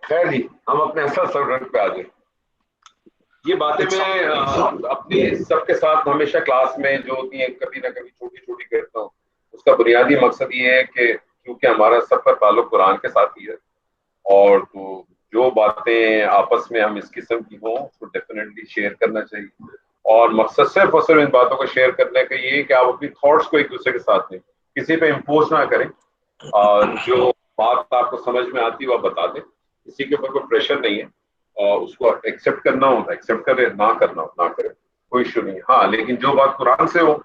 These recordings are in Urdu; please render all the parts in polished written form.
خیر جی، ہم اپنے اصل سبجیکٹ پہ آ جائیں. یہ باتیں میں اپنی سب کے ساتھ ہمیشہ کلاس میں جو ہوتی ہیں کبھی نہ کبھی چھوٹی چھوٹی کرتا ہوں. اس کا بنیادی مقصد یہ ہے کہ کیونکہ ہمارا سب کا تعلق قرآن کے ساتھ ہی ہے، اور تو جو باتیں آپس میں ہم اس قسم کی ہوں اس کو ڈیفینیٹلی شیئر کرنا چاہیے. اور مقصد صرف اور صرف ان باتوں کو شیئر کرنے کا یہ ہے کہ آپ اپنی تھاٹس کو ایک دوسرے کے ساتھ دیں، کسی پہ امپوز نہ کریں. جو بات آپ کو سمجھ میں آتی ہے وہ آپ بتا دیں، کسی کے اوپر کوئی پریشر نہیں ہے. اور اس کو ایکسیپٹ کرنا ہو تو ایکسیپٹ کرے، نہ کرنا ہو نہ کرے، کوئی ایشو نہیں. ہاں لیکن جو بات قرآن سے ہو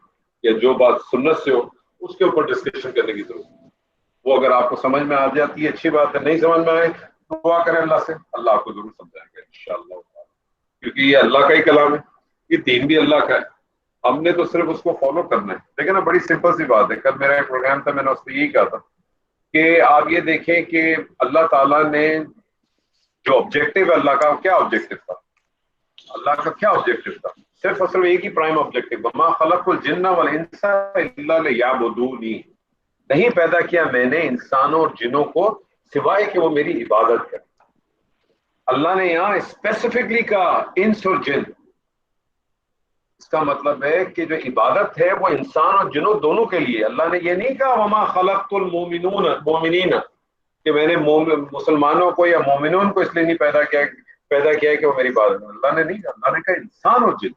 یا جو بات سنت سے ہو اس کے اوپر ڈسکشن کرنے کی ضرورت ہے. وہ اگر آپ کو سمجھ میں آ جاتی ہے اچھی بات ہے، نہیں سمجھ میں آئے تو دعا کریں اللہ سے، اللہ آپ کو ضرور سمجھائے گا انشاءاللہ. کیونکہ یہ اللہ کا ہی کلام ہے، یہ دین بھی اللہ کا ہے، ہم نے تو صرف اس کو فالو کرنا ہے. دیکھیں نا، بڑی سمپل سی بات ہے. کل میرا ایک پروگرام تھا، میں نے اس میں یہی کہا تھا کہ آپ یہ دیکھیں کہ اللہ تعالیٰ نے جو آبجیکٹو ہے اللہ کا، کیا آبجیکٹو تھا؟ اللہ کا کیا آبجیکٹو تھا؟ صرف اور صرف ایک ہی پرائم آبجیکٹو، وما خلقت الجن والانس الا لیعبدونی. نہیں پیدا کیا میں نے انسانوں اور جنوں کو سوائے کہ وہ میری عبادت کریں. اللہ نے یہاں اسپیسیفکلی کہا انس اور جن. اس کا مطلب ہے کہ جو عبادت ہے وہ انسان اور جنوں دونوں کے لیے. اللہ نے یہ نہیں کہا وما خلقت المومنین کہ میں نے مسلمانوں کو یا مومنون کو اس لیے نہیں پیدا کیا کہ وہ میری عبادت کریں. اللہ نے نہیں کہا، اللہ نے کہا انسان اور جن.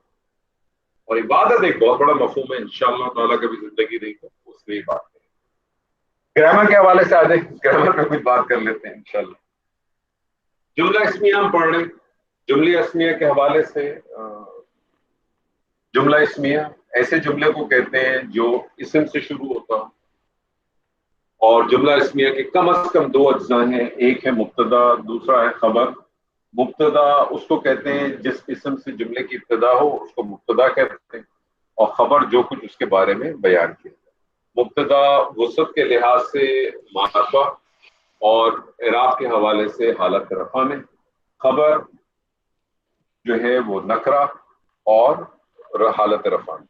اور عبادت ایک بہت بڑا مفہوم ہے، انشاءاللہ تعالیٰ کبھی زندگی رہی تو اس لیے بات کریں. گرامر کے حوالے سے آ جائیں، گرامر پہ کچھ بات کر لیتے ہیں انشاءاللہ. جملہ اسمیہ ہم پڑھ رہے ہیں. جملہ اسمیہ کے حوالے سے جملہ اسمیہ ایسے جملے کو کہتے ہیں جو اسم سے شروع ہوتا ہو. اور جملہ اسمیہ کے کم از کم دو اجزاء ہیں، ایک ہے مبتدا، دوسرا ہے خبر. مبتدا اس کو کہتے ہیں جس اسم سے جملے کی ابتدا ہو اس کو مبتدا کہتے ہیں، اور خبر جو کچھ اس کے بارے میں بیان کیا. مبتدا وسعت کے لحاظ سے معرفہ اور اعراب کے حوالے سے حالت رفع میں، خبر جو ہے وہ نکرہ اور حالت رفع میں.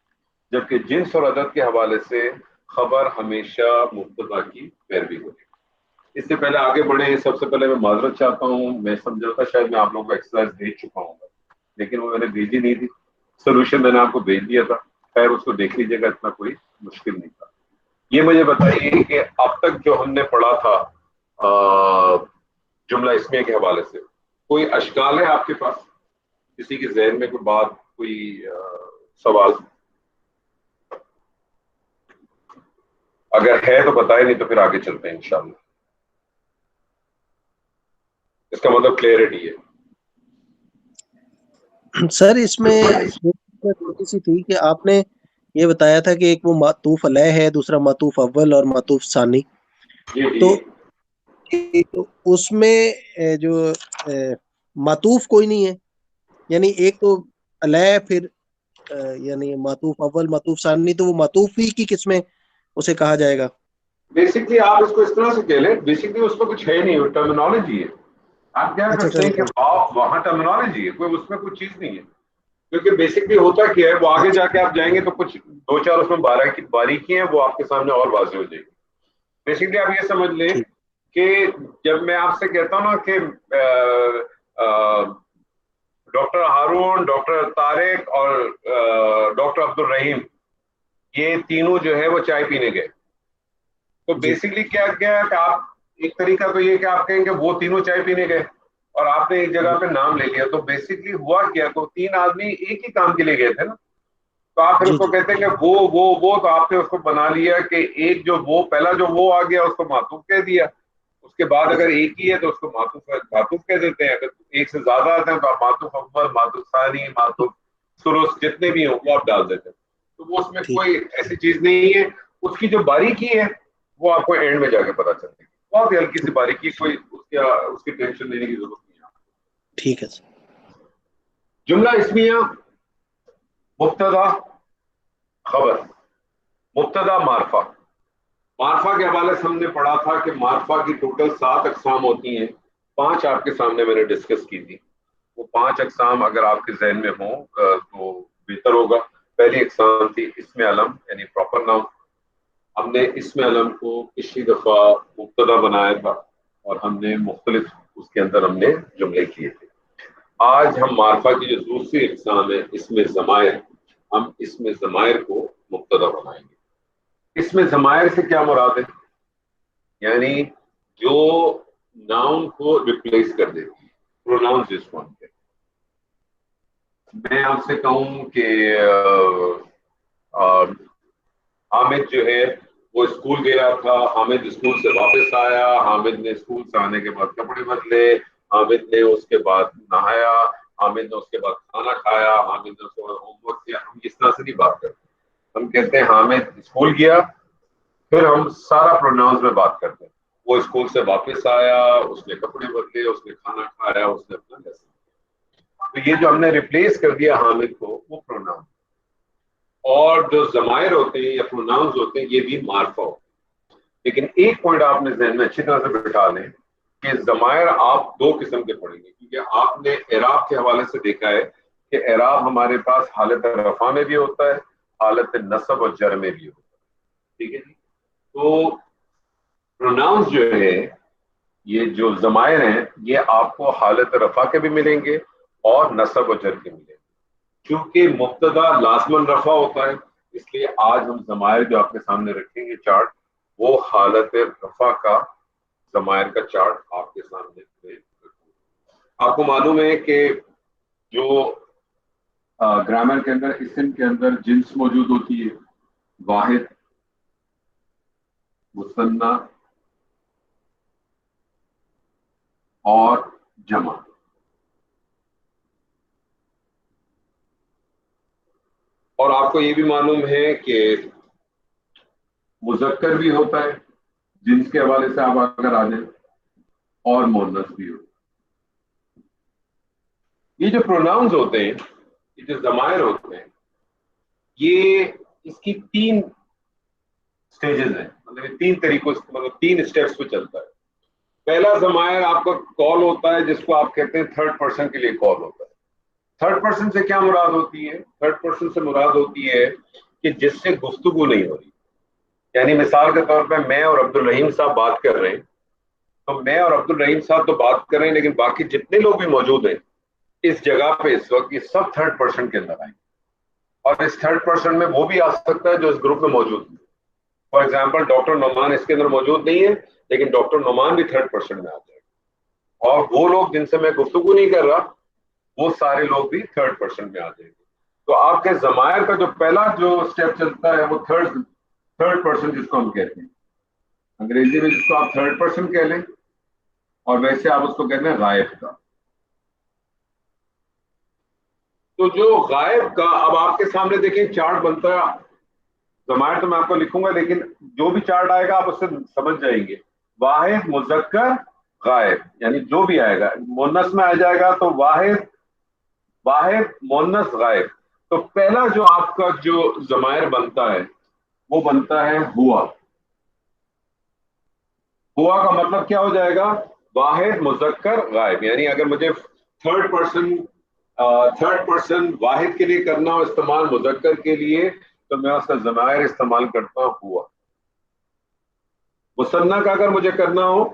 جبکہ جنس اور عدد کے حوالے سے خبر ہمیشہ مبتدا کی پیروی ہوگی. اس سے پہلے آگے بڑھیں، سب سے پہلے میں معذرت چاہتا ہوں، میں سمجھا تھا شاید میں آپ لوگوں کو ایکسرسائز بھیج چکا ہوں لیکن وہ میں نے بھیجی نہیں تھی. سولوشن میں نے آپ کو بھیج دیا تھا، خیر اس کو دیکھ لیجیے گا، اتنا کوئی مشکل نہیں تھا. یہ مجھے بتائیے کہ اب تک جو ہم نے پڑھا تھا جملہ اسمیہ کے حوالے سے، کوئی اشکال ہے آپ کے پاس؟ کسی کے ذہن میں کوئی بات، کوئی سوال؟ اگر ہے تو بتائیں، نہیں تو پھر آگے چلتے ہیں انشاءاللہ. اس کا مطلب کلیئرٹی ہے. سر اس میں چھوٹی سی تھی کہ آپ نے یہ بتایا تھا کہ ایک وہ معطوف علیہ ہے، دوسرا معطوف اول اور معطوف ثانی. تو اس میں جو معطوف کوئی نہیں ہے، یعنی ایک تو علیہ پھر یعنی معطوف اول معطوف ثانی، تو وہ معطوف ہی کی قسمیں اسے کہا جائے گا. بیسکلی آپ اس کو اس طرح سے کہہ لیں، بیسکلی اس میں کچھ ہے نہیں، وہ ٹرمینالوجی ہے. آپ کیا کرتے ہیں کہ وہاں ٹرمینالوجی ہے، کوئی اس میں کچھ چیز نہیں ہے. کیونکہ بیسکلی ہوتا کیا ہے، وہ آگے جا کے آپ جائیں گے تو کچھ دو چار اس میں باریکی ہیں وہ آپ کے سامنے اور واضح ہو جائے گی. بیسکلی آپ یہ سمجھ لیں کہ جب میں آپ سے کہتا ہوں نا کہ ڈاکٹر ہارون، ڈاکٹر طارق اور ڈاکٹر عبد الرحیم، یہ تینوں جو ہے وہ چائے پینے گئے، تو بیسکلی کیا کیا کہ آپ ایک طریقہ تو یہ کہ آپ کہیں گے وہ تینوں چائے پینے گئے اور آپ نے ایک جگہ پہ نام لے لیا، تو بیسکلی ہوا کیا، تو تین آدمی ایک ہی کام کے لیے گئے تھے نا، تو آپ پھر اس کو کہتے ہیں کہ وہ تو آپ نے اس کو بنا لیا کہ ایک جو وہ پہلا جو وہ آ گیا اس کو معطوف کہہ دیا. اس کے بعد اگر ایک ہی ہے تو اس کو معطوف کہہ دیتے ہیں. اگر ایک سے زیادہ آتے ہیں تو آپ معطوف اول، معطوف ثانی، معطوف ثلث جتنے بھی ہوں وہ آپ ڈال دیتے ہیں. تو وہ اس میں کوئی ایسی چیز نہیں ہے. اس کی جو باریکی ہے وہ آپ کو اینڈ میں جا کے پتا چلے گی، بہت ہی ہلکی سی باریکی، کوئی اس کی ٹینشن لینے کی ضرورت نہیں ہے. ٹھیک ہے. جملہ اسمیہ مبتدا خبر، مبتدا معرفہ. معرفہ کے حوالے سے ہم نے پڑھا تھا کہ معرفہ کی ٹوٹل 7 اقسام ہوتی ہیں، 5 آپ کے سامنے میں نے ڈسکس کی تھی. وہ 5 اقسام اگر آپ کے ذہن میں ہوں تو بہتر ہوگا. پہلی اقسام تھی اسم علم یعنی پراپر ناؤن. ہم نے اسم علم کو پچھلی دفعہ مبتدا بنایا تھا اور ہم نے مختلف اس کے اندر ہم نے جملے کیے تھے. آج ہم معرفہ کی جو دوسری اقسام ہے اس میں ضمائر، ہم اس میں ضمائر کو مبتدا بنائیں گے. اس میں ضمائر سے کیا مراد ہے؟ یعنی جو ناؤن کو ریپلیس کر دیتی ہے، پروناؤنس جس کو ہم کہتے ہیں. میں آپ سے کہوں کہ حامد جو ہے وہ اسکول گیا تھا، حامد اسکول سے واپس آیا، حامد نے اسکول سے آنے کے بعد کپڑے بدلے، حامد نے اس کے بعد نہایا، حامد نے اس کے بعد کھانا کھایا، حامد نے اس کے بعد ہوم ورک کیا. ہم اس طرح سے نہیں بات کرتے. ہم کہتے ہیں حامد اسکول گیا، پھر ہم سارا پروناؤنس میں بات کرتے ہیں. وہ اسکول سے واپس آیا، اس نے کپڑے بدلے، اس نے کھانا کھایا، اس نے اپنا لیسن. تو یہ جو ہم نے ریپلیس کر دیا حامد کو، وہ پروناؤن. اور جو ضمائر ہوتے ہیں یا پروناؤنس ہوتے ہیں یہ بھی معرفہ ہوتے ہیں. لیکن ایک پوائنٹ آپ نے ذہن میں اچھی طرح سے بٹھا لیں کہ ضمائر آپ دو قسم کے پڑھیں گے، کیونکہ آپ نے اعراب کے حوالے سے دیکھا ہے کہ اعراب ہمارے پاس حالت رفع میں بھی ہوتا ہے، حالت نصب اور جر میں بھی ہوتا ہے. ٹھیک ہے جی. تو پروناؤنس جو ہے، یہ جو ضمائر ہیں، یہ آپ کو حالت رفع کے بھی ملیں گے اور نصب و جر کے ملیں گے. کیونکہ مبتدا لازماً رفع ہوتا ہے، اس لیے آج ہم ضمائر جو آپ کے سامنے رکھیں گے چارٹ، وہ حالت رفع کا ضمائر کا چارٹ آپ کے سامنے رکھوں گے. آپ کو معلوم ہے کہ جو گرامر کے اندر اسم کے اندر جنس موجود ہوتی ہے، واحد، مثنی اور جمع. اور آپ کو یہ بھی معلوم ہے کہ مذکر بھی ہوتا ہے، جنس کے حوالے سے آپ اگر آ جائیں، اور مؤنث بھی ہوتا ہے. یہ جو پروناؤنز ہوتے ہیں، یہ جو ضمائر ہوتے ہیں، یہ اس کی تین سٹیجز ہیں، مطلب تین طریقوں سے، مطلب تین سٹیپس پہ چلتا ہے. پہلا ضمائر آپ کا کال ہوتا ہے، جس کو آپ کہتے ہیں تھرڈ پرسن کے لیے کال ہوتا ہے. تھرڈ پرسن سے کیا مراد ہوتی ہے؟ تھرڈ پرسن سے مراد ہوتی ہے کہ جس سے گفتگو نہیں ہو رہی. یعنی مثال کے طور پہ میں اور عبد الرحیم صاحب بات کر رہے ہیں، تو میں اور عبد الرحیم صاحب تو بات کر رہے ہیں، لیکن باقی جتنے لوگ بھی موجود ہیں اس جگہ پہ اس وقت، یہ سب تھرڈ پرسن کے اندر آئیں. اور اس تھرڈ پرسن میں وہ بھی آ سکتا ہے جو اس گروپ میں موجود ہے. فار ایگزامپل ڈاکٹر نعمان اس کے اندر موجود نہیں ہے، لیکن ڈاکٹر نعمان بھی تھرڈ پرسن میں آ جائے گا. اور وہ لوگ جن سے میں گفتگو نہیں کر رہا، وہ سارے لوگ بھی تھرڈ پرسن میں آ جائیں گے. تو آپ کے ضمائر کا جو پہلا جو اسٹیپ چلتا ہے وہ تھرڈ پرسن جس کو ہم کہتے ہیں. انگریزی میں جس کو آپ تھرڈ پرسن کہہ لیں، اور ویسے آپ اس کو کہتے ہیں غائب کا. تو جو غائب کا، اب آپ کے سامنے دیکھیں چارٹ بنتا ہے. ضمائر تو میں آپ کو لکھوں گا، لیکن جو بھی چارٹ آئے گا آپ اس سے سمجھ جائیں گے. واحد، مذکر، غائب، یعنی جو بھی آئے گا. مؤنث میں آ جائے گا تو واحد، مؤنث، غائب. تو پہلا جو آپ کا جو ضمائر بنتا ہے وہ بنتا ہے ہوا. ہوا کا مطلب کیا ہو جائے گا؟ واحد، مذکر، غائب. یعنی اگر مجھے تھرڈ پرسن واحد کے لیے کرنا ہو استعمال مذکر کے لیے، تو میں اس کا ضمائر استعمال کرتا ہوں ہوا. مثنیٰ کا اگر مجھے کرنا ہو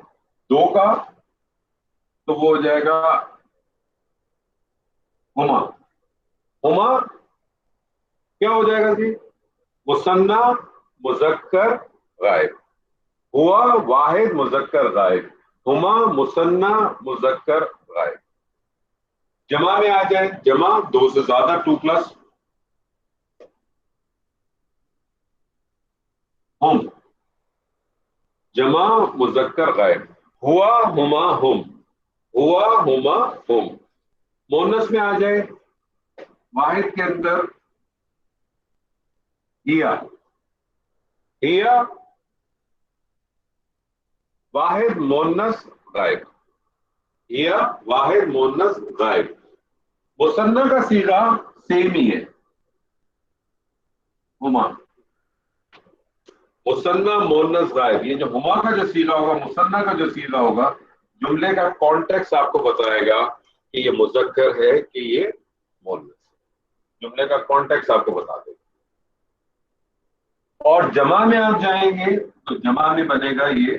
دو کا، تو وہ ہو جائے گا ہما. ہما کیا ہو جائے گا جی؟ مثنیٰ، مذکر، غائب. ہوا واحد، مذکر، غائب. ہما مثنیٰ، مذکر، غائب. جمع میں آ جائے، جمع دو سے زیادہ، 2+. ہم، جمع، مذکر، غائب. ہوا، ہما، ہم. ہوا، ہما، ہم. مؤنث میں آ جائے، واحد کے اندر ہیا. ہیا واحد، مؤنث، غائب. ہیا واحد، مؤنث، غائب. مثنیٰ کا صیغہ سیم ہی ہے، ہما. مثنیٰ، مؤنث، غائب. یہ جو ہما کا جو صیغہ ہوگا، مثنیٰ کا جو صیغہ ہوگا، جملے کا کانٹیکس آپ کو بتائے گا کہ یہ مذکر ہے کہ یہ مؤنث ہے. جملے کا کانٹیکس آپ کو بتا دے گا. اور جمع میں آپ جائیں گے تو جمع میں بنے گا یہ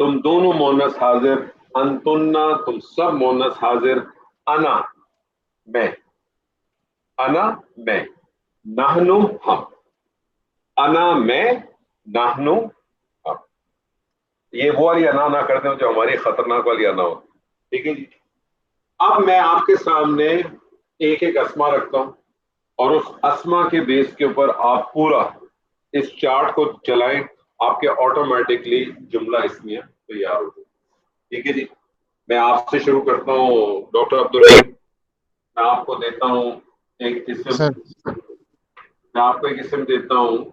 تم دونوں مونس حاضر، انتنا تم سب مونس حاضر، انا میں، انا میں، نحنو ہم، انا میں، نحنو ہم. یہ وہ والی انا نہ کرتے ہو جو ہماری خطرناک والی انا ہو. ٹھیک ہے جی. اب میں آپ کے سامنے ایک ایک اسما رکھتا ہوں اور اس اسما کے بیس کے اوپر آپ پورا اس چارٹ کو چلائیں، آپ کے آٹومیٹکلی جملہ اسمیہ تیار ہو جائے. ٹھیک ہے جی. میں آپ سے شروع کرتا ہوں ڈاکٹر عبدالرحیم. میں آپ کو دیتا ہوں ایک اسم، سر میں آپ کو ایک اسم دیتا ہوں،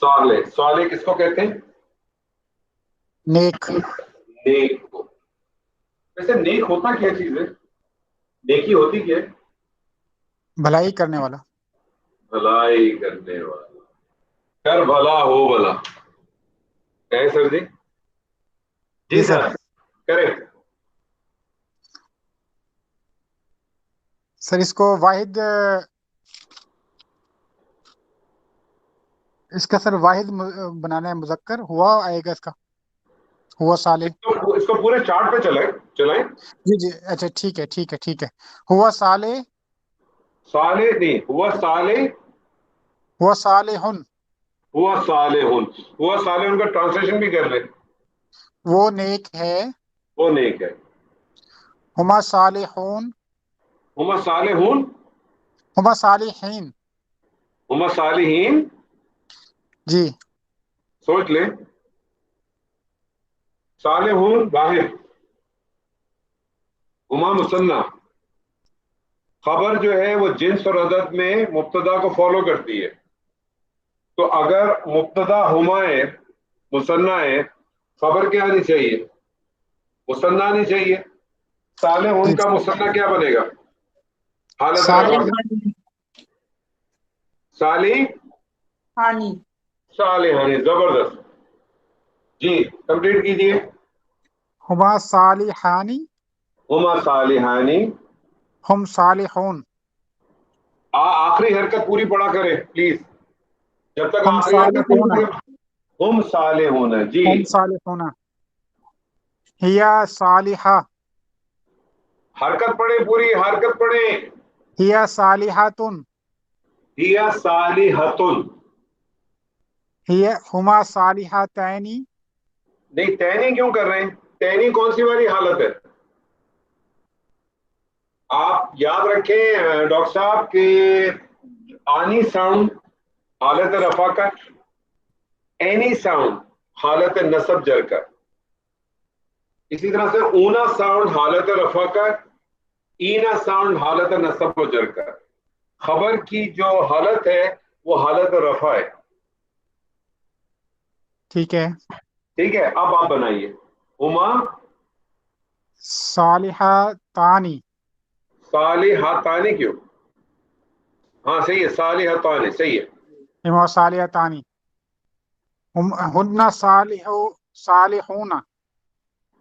صالح. صالح کس کو کہتے ہیں؟ نیک، نیک کو. ویسے نیک ہوتا کیا چیز ہے؟ نیکی ہوتی کیا ہے؟ بھلائی کرنے والا. بھلائی کرنے والا. کر بھلا ہو بھلا ہے سر جی. جی جی سر. سر کریں. سر اس کو واحد، اس کا سر واحد بنانا ہے، مذکر ہوا آئے گا اس کا، ہوا صالح. اس کو پورے چارٹ پہ چلائیں. جی جی اچھا ٹھیک ہے ٹھیک ہے ٹھیک ہے. ہوا صالح، صالح نہیں، ہوا صالح، ہوا صالحن، ہوا صالح. ہوا صالح کا ٹرانسلیشن بھی کر لیں. وہ نیک ہے. وہ نیک ہے. ہما صالحون، ہما صالحون، ہما صالحین. ہما صالحین. جی سوچ لیں. صالحون واحد، ہما مثنیٰ. خبر جو ہے وہ جنس اور عدد میں مبتدا کو فالو کرتی ہے. تو اگر مبتدا ہما ہے، مثنیٰ ہے، خبر کیا آنی چاہیے؟ مثنیٰ آنی چاہیے. صالحون کا مثنیٰ کیا بنے گا؟ حالت رفع. صالح، صالح ہانی. صالحانی. زبردست. جی کمپلیٹ کیجیے. ہما صالحانی، ہما صالحانی. ہم صالحون. آخری حرکت پوری پڑا کرے پلیز. جب تک ہم آخری حرکت صالحون، پوری. ہم صالحون. جی ہم صالحون. ہیا صالحہ، حرکت پڑے، پوری حرکت پڑے. ہیا صالحاتن، ہیا صالحتن. ہیا ہما صالحتین. نہیں تینی کیوں کر رہے ہیں؟ تینی کون سی والی حالت ہے؟ آپ یاد رکھیں ڈاکٹر صاحب کہ آنی ساؤنڈ حالت رفع کا، اینی ساؤنڈ حالت نصب جر کا. اسی طرح سے اونا ساؤنڈ حالت رفع کا، اینا ساؤنڈ حالت نصب و جر کا. خبر کی جو حالت ہے وہ حالت رفع ہے. ٹھیک ہے. ٹھیک ہے. اب آپ بنائیے ہما صالحتانی. صالحتانی. کیوں؟ ہاں صحیح ہے، صالحتانی صحیح ہے. ہما صالحتانی. ہن صالحون.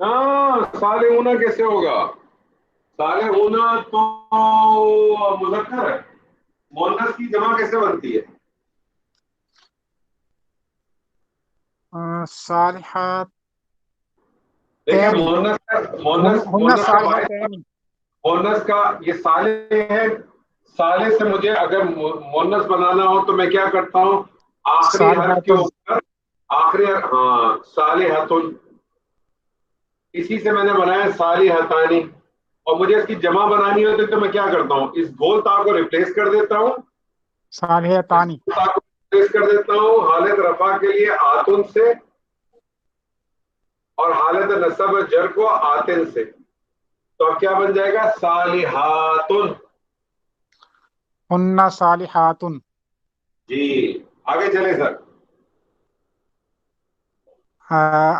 ہاں صالحون کیسے ہوگا؟ صالحون تو مذکر ہے، مؤنث کی جمع کیسے بنتی ہے؟ صالحات، دیکھیں مؤنث کا واحد، صالحتین. مؤنث کا یہ صالح ہے. صالح سے مجھے اگر مؤنث بنانا ہو تو میں کیا کرتا ہوں؟ آخری حرف کے صالحاتن. اوپر آخری حرف، ہاں صالحتن. اسی سے میں نے بنایا صالحتانی. اور مجھے اس کی جمع بنانی ہوتی ہے تو میں کیا کرتا ہوں؟ اس گول تا کو ریپلیس کر دیتا ہوں، صالحتانی. ریپلیس کر دیتا ہوں حالت رفع کے لیے آتن سے، اور حالت نصب جر کو آتن سے. تو اب کیا بن جائے گا؟ صالحاتن. ہن صالحاتن. جی آگے چلیں سر.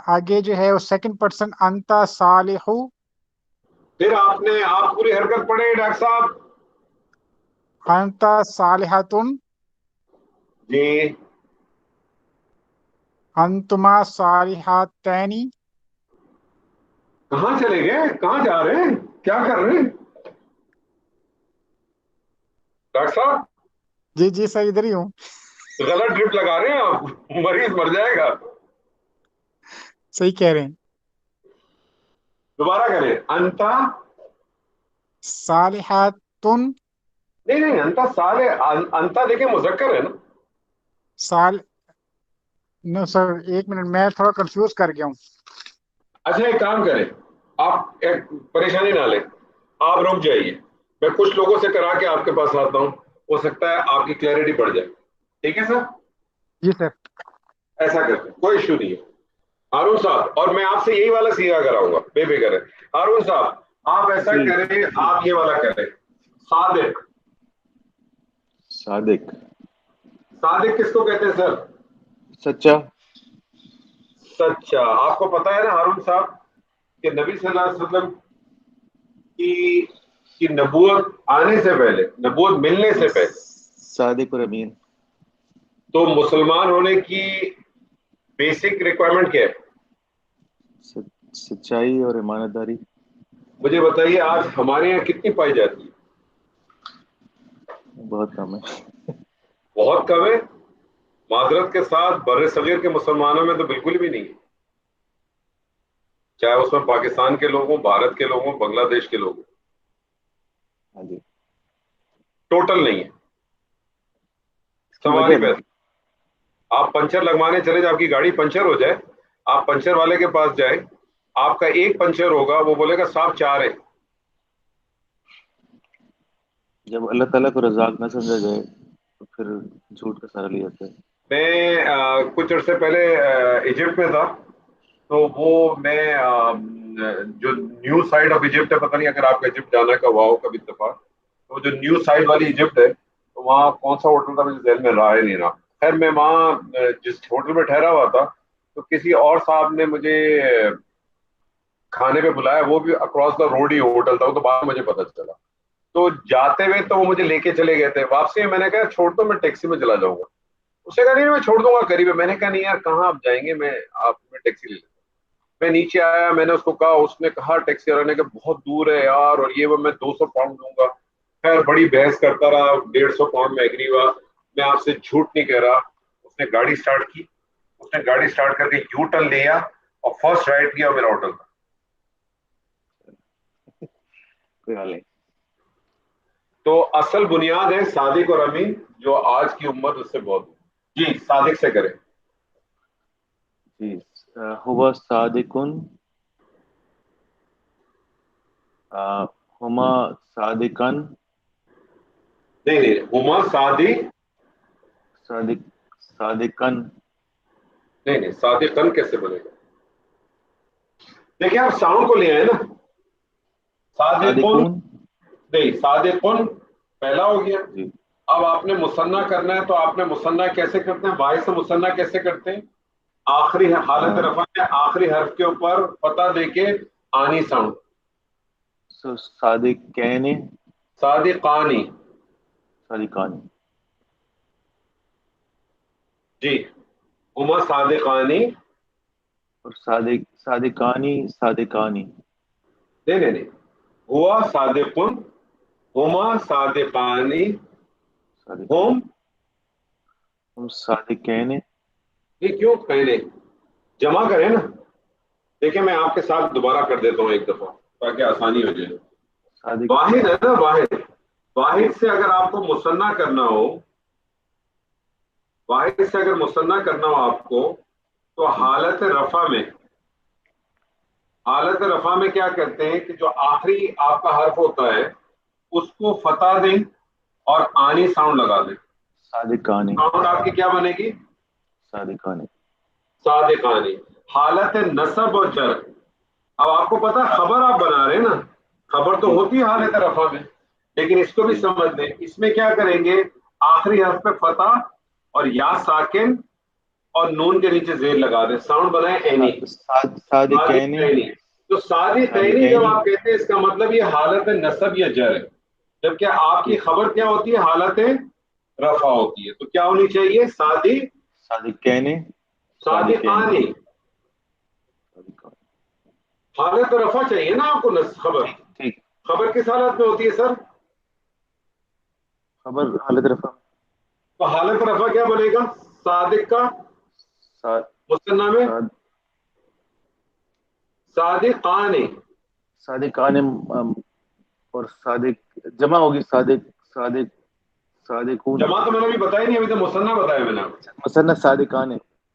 آگے جو ہے وہ سیکنڈ پرسن انتا صالح. پھر آپ پوری حرکت پڑھیں ڈاکٹر صاحب. انتا صالحاتن. جی انتما صالحاتین. کہاں چلے گئے؟ کہاں جا رہے ہیں؟ کیا کر رہے ہیں ڈاکٹر صاحب؟ جی جی سر ادھر ہی ہوں. غلط ڈرپ لگا رہے ہیں آپ, مریض مر جائے گا. صحیح کہہ رہے ہیں. دوبارہ کریں. انتا, صالحاتن. نہیں انتا صالح, انتا دیکھیں مذکر ہے نا. سال نو سر ایک منٹ, میں تھوڑا کنفیوز کر گیا ہوں. اچھا ایک کام کریں, آپ ایک پریشانی نہ لیں, آپ رک جائیے, میں کچھ لوگوں سے کرا کے آپ کے پاس آتا ہوں, ہو سکتا ہے آپ کی کلیئرٹی بڑھ جائے. ٹھیک ہے سر, جی سر. ایسا کرتے ہیں, کوئی ایشو نہیں ہے. ہارون صاحب, اور میں آپ سے یہی والا سیدھا کراؤں گا, بے فکر ہے. ہارون صاحب آپ ایسا جی کریں, آپ یہ والا کریں. صادق, صادق, صادق کس کو کہتے ہیں سر؟ سچا. سچا. آپ کو پتا ہے نا ہارون صاحب کہ نبی صلی اللہ علیہ وسلم کی نبوت آنے سے پہلے, نبوت ملنے سے پہلے, صادق اور امین. تو مسلمان ہونے کی بیسک ریکوائرمنٹ کیا ہے؟ سچائی اور امانت داری. مجھے بتائیے آج ہمارے یہاں کتنی پائی جاتی ہے؟ بہت کم ہے. بہت کم ہے. معذرت کے ساتھ بر صغیر کے مسلمانوں میں تو بالکل بھی نہیں ہے, چاہے اس میں پاکستان کے لوگ ہوں, بھارت کے لوگ ہوں, بنگلہ دیش کے لوگ ہوں, ہاں جی. ٹوٹل نہیں ہے. سوال وجہ ہی پیسہ. آپ پنچر لگوانے چلے جائیں, آپ کی گاڑی پنچر ہو جائے, آپ پنچر والے کے پاس جائیں, آپ کا ایک پنچر ہوگا, وہ بولے گا صاحب 4 ہے. جب اللہ تعالیٰ کو رزاق نہ سمجھا جائے تو پھر جھوٹ کا سہارا لیا جاتا ہے. میں کچھ عرصے پہلے ایجپٹ میں تھا, تو وہ میں جو نیو سائڈ آف ایجپٹ ہے, پتہ نہیں اگر آپ کا ایجپٹ جانا کا ہوا ہو کبھی اتفاق, تو جو نیو سائڈ والی ایجپٹ ہے, تو وہاں کون سا ہوٹل تھا مجھے ذہن میں رہا ہی نہیں رہا. خیر میں وہاں جس ہوٹل میں ٹھہرا ہوا تھا, تو کسی اور صاحب نے مجھے کھانے پہ بلایا, وہ بھی across the road he hotel تھا, وہ تو بعد میں مجھے پتا چلا. تو جاتے ہوئے تو وہ مجھے لے کے چلے گئے تھے, واپسی میں نے کہا چھوڑ دو, میں ٹیکسی میں چلا جاؤں گا. اس نے کہا نہیں میں چھوڑ دوں گا قریب ہے. میں نے کہا نہیں یار کہاں آپ جائیں گے, میں آپ میں ٹیکسی لے لیتا ہوں. میں نیچے آیا, میں نے اس کو کہا, اس نے کہا ٹیکسی والے نے کہ بہت دور ہے یار, اور یہ وہ, میں 200 پاؤنڈ دوں گا. خیر بڑی بحث کرتا رہا, 150 پاؤنڈ میں ایگری ہوا. میں آپ سے جھوٹ نہیں کہہ رہا, اس نے گاڑی سٹارٹ کی, اس نے گاڑی سٹارٹ کر کے یو ٹرن لیا اور فرسٹ رائٹ کیا, میرا ہوٹل تھا. کوئی حال نہیں. تو اصل بنیاد ہے صادق اور امین, جو آج کی امت اس سے بہت. جی صادق سے کریں. جی ہوا صادقن, ہما صادقن, نہیں ہما صادق, صادقن. نہیں صادقن کیسے بنے گا؟ دیکھیں آپ ساؤنڈ کو لے آئے نا, صادقن صادقون. نہیں, صادقن پہلا ہو گیا. جی اب آپ نے مثنیٰ کرنا ہے, تو آپ نے مثنیٰ کیسے کرتے ہیں, واحد سے مثنیٰ کیسے کرتے ہیں؟ آخری حالت رفع میں آخری حرف کے اوپر فتح دے کے آنی ساؤنڈ. صادقین, صادقانی. صادقانی. جی ہما صادقانی, اور صادقانی, صادقانی. نہیں ہوا صادقن, ہما صادقانی, صادقانی. ہم ہم صادقین. یہ کیوں پہلے جمع کریں نا. دیکھیں میں آپ کے ساتھ دوبارہ کر دیتا ہوں ایک دفعہ تاکہ آسانی ہو جائے. صادق. واحد ہے نا, واحد سے اگر آپ کو مثنیٰ کرنا ہو, واحد سے اگر مثنیٰ کرنا ہو آپ کو, تو حالت رفع میں, حالت رفع میں کیا کرتے ہیں کہ جو آخری آپ کا حرف ہوتا ہے اس کو فتح دیں اور آنی ساؤنڈ لگا دیں. صادقانی. ساؤنڈ آپ کی کیا بنے گی؟ صادقانی. صادقانی. حالت نصب اور جر, اب آپ کو پتا خبر آپ بنا رہے ہیں نا, خبر تو ہوتی ہے حالت رفع میں, لیکن اس کو بھی سمجھ لیں. اس میں کیا کریں گے, آخری حرف پہ فتح اور یا ساکن اور نون کے نیچے زیر لگا دیں, ساؤنڈ بنائے اینی. صادقین. تو صادقین جب آپ کہتے ہیں اس کا مطلب یہ حالت نصب یا جر ہے, جبکہ آپ کی خبر کیا ہوتی ہے, حالت رفع ہوتی ہے. تو کیا ہونی چاہیے, صادقین. صادقانی. حالت رفع چاہیے نا آپ کو, خبر. ٹھیک. خبر کس حالت میں ہوتی ہے سر؟ خبر حالت رفع. تو حالت رفع کیا بنے گا صادق کا مصنع میں؟ صادقان صادقان اور صادق جمع ہوگی صادقون. جمع تو میں نے ابھی بتایا نہیں, ابھی تو مصنع بتایا میں نے. مثلا صادقان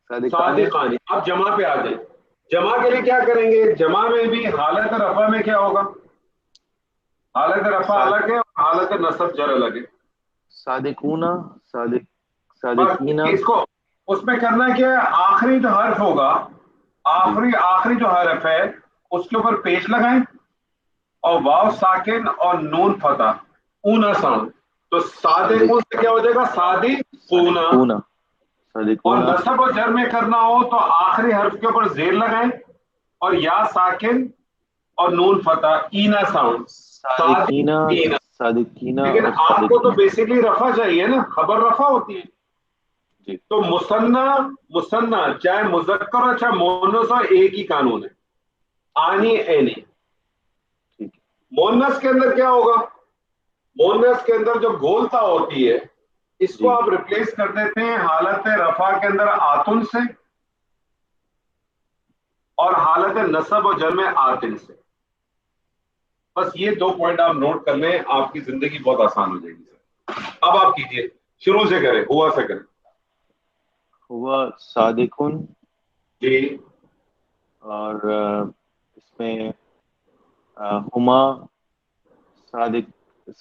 صادقان. اب جمع پہ آ جائیں. جمع کے لیے کیا کریں گے؟ جمع میں بھی حالت رفع میں کیا ہوگا؟ حالت رفع الگ ہے اور حالت نصب جر الگ ہے. صادقون صادقین. اس کو اس میں کرنا کیا ہے؟ آخری جو حرف ہوگا, آخری جو حرف ہے اس کے اوپر پیش لگائیں اور واو ساکن اور نون فتح اونا ساؤنڈ. تو صادقون سے کیا ہو جائے گا؟ صادقون. اور نصب اور جر میں کرنا ہو تو آخری حرف کے اوپر زیر لگائیں اور یا ساکن اور نون فتح اینا ساؤنڈ صادقین. لیکن آپ کو تو بیسیکلی رفع چاہیے نا, خبر رفع ہوتی ہے. تو مصنع چاہے مذکر ہو چاہے مؤنث ہو ایک ہی قانون ہے, آنی اینی. مؤنث کے اندر کیا ہوگا؟ مؤنث کے اندر جو گولتا ہوتی ہے اس کو آپ ریپلیس کر دیتے ہیں حالت رفع کے اندر آتن سے اور حالت نصب و جر میں آتن سے. بس یہ 2 پوائنٹ آپ نوٹ کر لیں, آپ کی زندگی بہت آسان ہو جائے گی. اب آپ کیجئے, شروع سے کریں, ہوا سے کریں. ہوا صادقن جی. اور اس میں ہما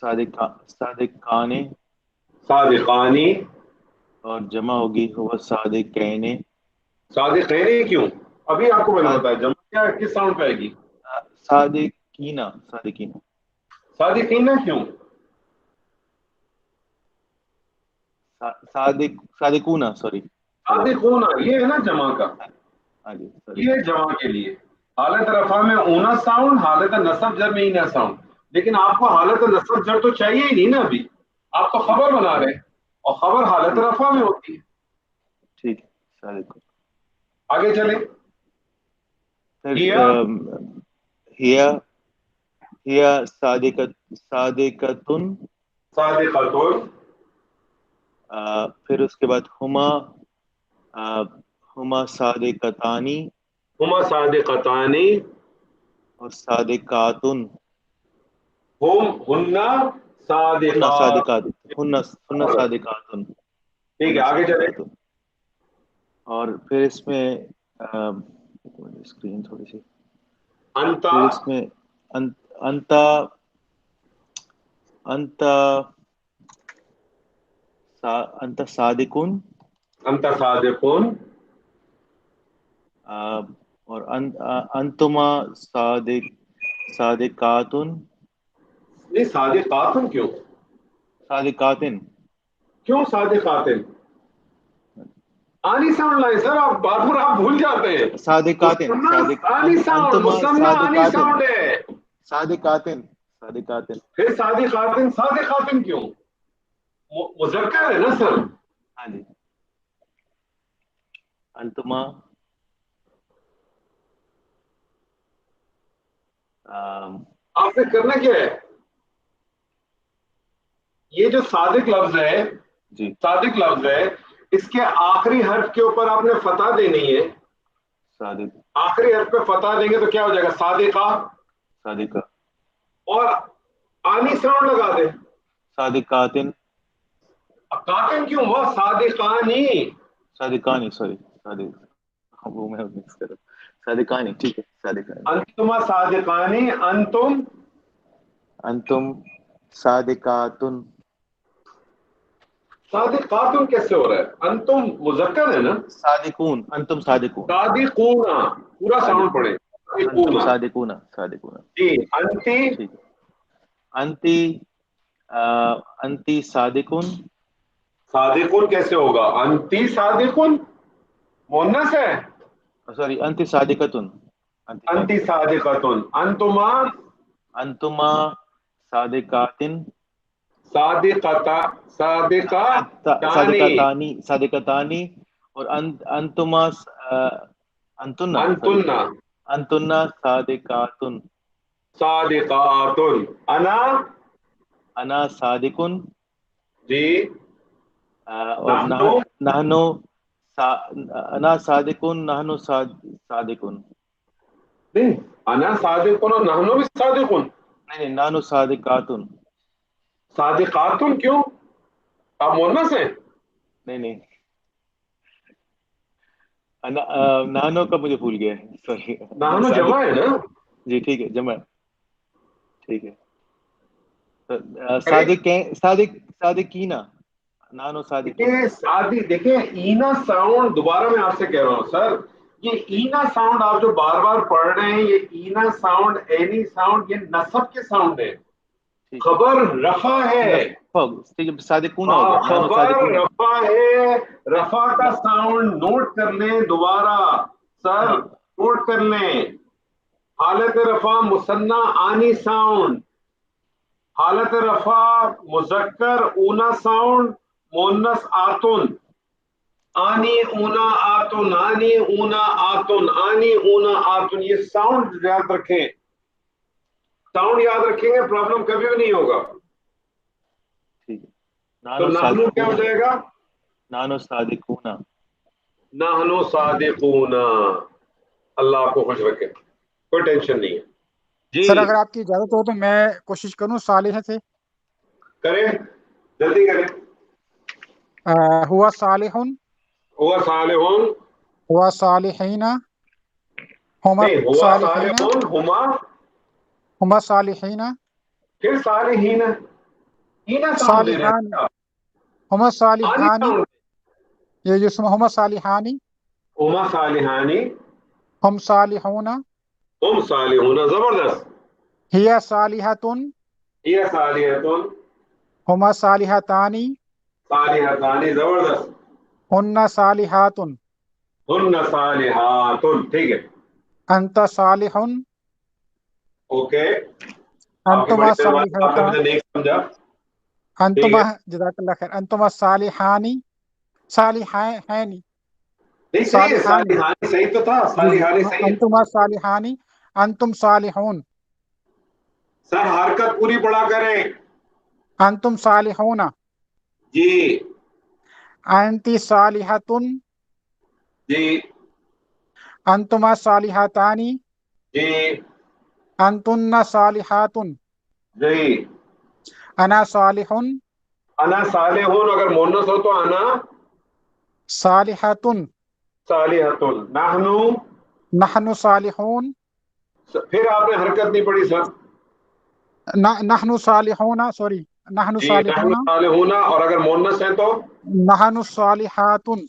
صادقان صادقانی اور جمع ہوگی ہوا صادقین. صادقین کیوں؟ ابھی آپ کو میں نے بتایا جمع کیا کس ساؤنڈ پہ آئے گی؟ صادقین. صادقین کیوں؟ صادقون سوری صادقون یہ ہے نا جمع کا, ہاں جی یہ جمع کے لیے حالت رفع میں اونا ساؤنڈ, حالت نصب جر میں اینا ساؤنڈ. لیکن آپ کو حالت نصب جر تو چاہیے ہی نہیں نا, ابھی آپ تو خبر بنا رہے ہیں اور خبر حالت رفع میں ہوتی ہے. ٹھیک ہے. آگے چلیں. ہیا صادقتن. صادقتن. پھر اس کے بعد ہما صادقتانی. ہما صادقتانی اور صادقاتن. ہن صادقات. ہن صادقاتن. ٹھیک ہے, آگے چلیں. اور پھر اس میں اسکرین تھوڑی سی, انتا پھر اس میں انت صادقون. انت صادقون. اور انتما صادقاتن. نہیں صادقاتن کیوں؟ صادقاتن کیوں صادقاتن؟ آنی ساؤنڈ لائے سر, آپ بار بار آپ بھول جاتے ہیں. صادقاتن آنی ساؤنڈ, مصنع آنی ساؤنڈ ہے. صادقاتن پھر صادقاتن کیوں؟ مذکر ہے نا سر. ہاں جی. انتما آپ نے کرنا کیا ہے؟ یہ جو صادق لفظ ہے, جی صادق لفظ ہے, اس کے آخری حرف کے اوپر آپ نے فتح دینی ہے. صادق آخری حرف پہ فتح دیں گے تو کیا ہو جائے گا؟ صادقہ. اور آنی ساؤنڈ لگا دیں. صادقاتن. قاتن کیوں ہوا؟ صادقانی سوری وہ میں مکس کر رہا ہوں. صادقانی ٹھیک ہے. صادقانی. انتما صادقانی. انتم صادقاتن. صادقاتن کیسے ہو رہا ہے؟ انتم مذکر ہے نا. صادقون. انتم صادقون. صادقون پورا ساؤنڈ پڑے. انتم صادقون. جی. انتی. ٹھیک ہے. انتی صادقون. صادقون کیسے ہوگا؟ انتی صادقون مؤنث ہے. سوری انتی صادقتن. انتی صادقتن. انتما صادقاتن. صادقتانی اور انتما انتنا صادقاتن. انا صادقن. جی. اور نحنو انا صادقون نحنو صادقون. نہیں انا صادقون اور نحنو بھی صادقون. نہیں نحنو صادقاتن. صادقاتن کیوں؟ آپ مونس ہیں؟ نہیں نحنو کا مجھے بھول گیا ہے، سوری. نحنو جمع ہے نا. جی ٹھیک ہے جمع، ٹھیک ہے. صادقینا نحنو صادقون. دیکھیں اینا ساؤنڈ، دوبارہ میں آپ سے کہہ رہا ہوں سر، یہ اینا ساؤنڈ آپ جو بار بار پڑھ رہے ہیں، یہ اینا ساؤنڈ، اینی ساؤنڈ، یہ نصب کے ساؤنڈ ہے. خبر رفع ہے. صادقون ہو گیا، نحنو خبر صادقون. رفع ہے. رفع کا ساؤنڈ نوٹ کر لیں دوبارہ سر، نوٹ کر لیں. حالت رفع مثنیٰ آنی ساؤنڈ، حالت رفع مذکر اونا ساؤنڈ، مونس آتن. آنی اونا آتن، آنی اونا آتن، آنی اونا آتن. یہ ساؤنڈ یاد رکھیں، ساؤنڈ یاد رکھیں گے پرابلم کبھی بھی نہیں ہوگا. تو نحنو کیا ہو جائے گا؟ نحنو صادقون. نحنو صادقون. اللہ آپ کو خوش رکھے، کوئی ٹینشن نہیں ہے. جی سر اگر آپ کی اجازت ہو تو میں کوشش کروں صالح سے. کریں، جلدی کریں. ہوا صالحن، ہوا صالحون. ہوا صالحین، ہما نہیں ہوا صالحین، صالحون، ہما صالحین، پھر صالحین. اینا ساؤنڈ دے رہے صالحان، ہیں آپ. ہما آنی صالحانی، ساؤنڈ. یہ جو اسم ہما صالحانی، ہما صالحانی، ہم صالحون، ہم صالحون. زبردست. ہیا صالحتن، یہ صالحتن، ہما صالحتانی، صالحتانی. زبردست. ہن صالحاتن، ہن صالحاتن. ٹھیک ہے، انت صالحن، اوکے. آپ کی انتما بڑی مہربانی، آپ نے صالحتان، مجھے نہیں سمجھا. ٹھیک انتما، ہے، جزاک اللہ خیر، انتما صالحانی، صالحین، نہیں صحیح ہے، صالحانی، صالحانی صحیح تو تھا، جی جی، صالحانی صحیح ہے. انتما صالحانی، انتم صالحون، سر حرکت پوری پڑا کریں. انتم صالحون، جی انتی صالحتن، جی انتما صالحتانی، جی انتن صالحاتن، جی. انا صالحن، انا صالحون اگر مونس ہو تو انا صالحتن، صالحتن. نحنو، نحن صالحون، پھر آپ نے حرکت نہیں پڑی سر. نحن صالحون، سوری، نحن جی نحن صالحون، صالحون، اور اگر مونس ہیں تو نحن صالحاتن.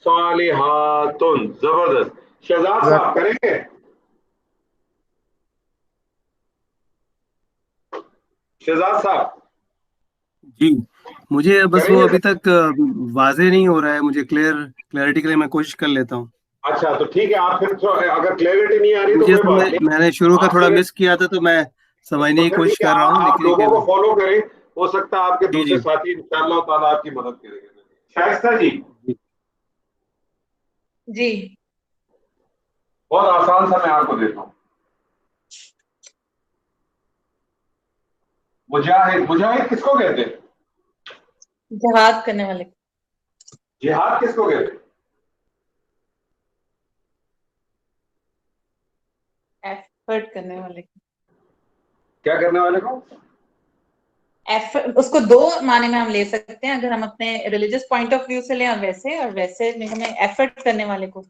صالحاتن. زبردست. شہزاد صاحب کریں گے؟ شہزاد صاحب جی مجھے بس کریں وہ گے ابھی سر؟ تک واضح نہیں ہو رہا ہے مجھے، کلیئرٹی کے لیے میں کوشش کر لیتا ہوں. اچھا تو ٹھیک ہے، آپ پھر اگر کلیئرٹی نہیں آ رہی تو مجھے کوئی بات نہیں. میں نے شروع کا آپ تھوڑا پھر مس کیا تھا تو میں سمجھنے تو کی پھر کوشش ٹھیک ہے، کر رہا ہوں، آپ لیکن لوگوں کو فالو کریں، ہو سکتا ہے آپ کے جی دوسرے جی ساتھی انشاءاللہ تعالیٰ آپ کی مدد کریں گے. شائستہ جی جی بہت آسان سا میں آپ کو دیتا ہوں. مجاہد کس کو کہتے ہیں؟ جہاد کرنے والے کو. جہاد کس کو کہتے ہیں؟ ایفرٹ کرنے والے کو. کیا کرنے والے کو؟ اس کو دو معنی میں ہم لے سکتے ہیں، اگر ہم اپنے ریلیجس پوائنٹ آف ویو سے لیں اور ویسے ہمیں ایفرٹ کرنے والے کو.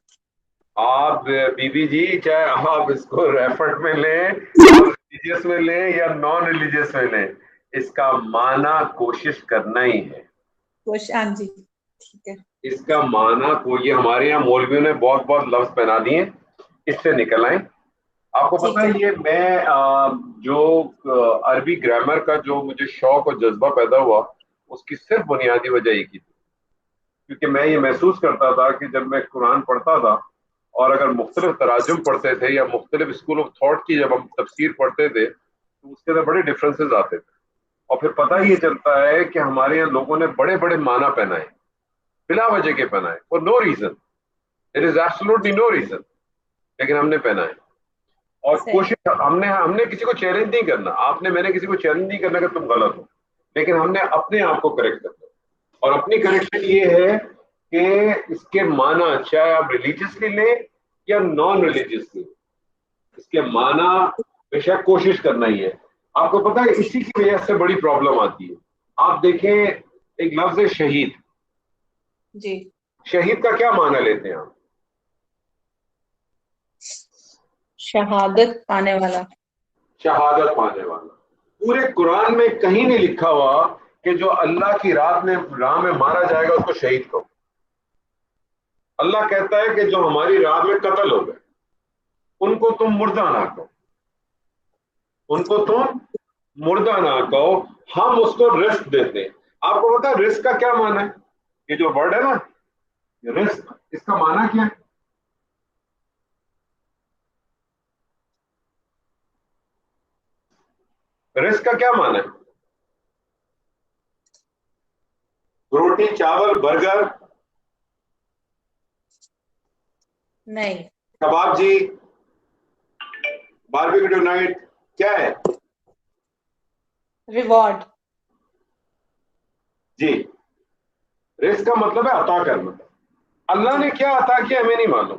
آپ بی بی جی چاہے آپ اس کو ایفرٹ میں لیں، آپ ریلیجیس میں لیں یا نان ریلیجیس میں لیں، اس کا معنی کوشش کرنا ہی ہے. ہاں جی ٹھیک ہے. اس کا معنی کو یہ ہمارے یہاں مولویوں نے بہت بہت لفظ پہنا دیے، اس سے نکل آئیں. آپ کو پتہ ہے یہ میں جو عربی گرامر کا جو مجھے شوق اور جذبہ پیدا ہوا، اس کی صرف بنیادی وجہ یہ کی تھی، کیونکہ میں یہ محسوس کرتا تھا کہ جب میں قرآن پڑھتا تھا اور اگر مختلف تراجم پڑھتے تھے یا مختلف اسکول آف تھاٹ کی جب ہم تفسیر پڑھتے تھے تو اس کے اندر بڑے ڈفرینسز آتے تھے، اور پھر پتہ یہ چلتا ہے کہ ہمارے یہاں لوگوں نے بڑے بڑے معنی پہنائے بلا وجہ کے پہنائے، for no reason, it is absolutely no reason, لیکن ہم نے پہنائے. اور کوشش ہم نے کسی کو چیلنج نہیں کرنا، آپ نے میں نے کسی کو چیلنج نہیں کرنا کہ تم غلط ہو، لیکن ہم نے اپنے آپ کو کریکٹ کرنا. اور اپنی کریکشن یہ ہے کہ اس کے معنی چاہے آپ ریلیجیسلی لیں یا نان ریلیجیسلی، اس کے معنی بے شک کوشش کرنا ہی ہے. آپ کو پتا ہے اسی کی وجہ سے بڑی پرابلم آتی ہے. آپ دیکھیں ایک لفظ ہے شہید. جی شہید کا کیا معنی لیتے ہیں آپ؟ شہادت پانے والا. شہادت پانے والا. پورے قرآن میں کہیں نہیں لکھا ہوا کہ جو اللہ کی راہ میں مارا جائے گا اس کو شہید کہو. اللہ کہتا ہے کہ جو ہماری راہ میں قتل ہو گئے ان کو تم مردہ نہ کہو، ان کو تم مردہ نہ کہو، ہم اس کو رزق دیتے ہیں. آپ کو پتا ہے رزق کا کیا معنی ہے؟ یہ جو ورڈ ہے نا رزق، اس کا معنی کیا ہے؟ رزق کا کیا معنی ہے؟ روٹی، چاول، برگر، نہیں. کباب جی، باربیکیو نائٹ، کیا ہے؟ ریوارڈ. جی رزق کا مطلب ہے عطا کرنا. اللہ نے کیا عطا کیا ہمیں نہیں معلوم،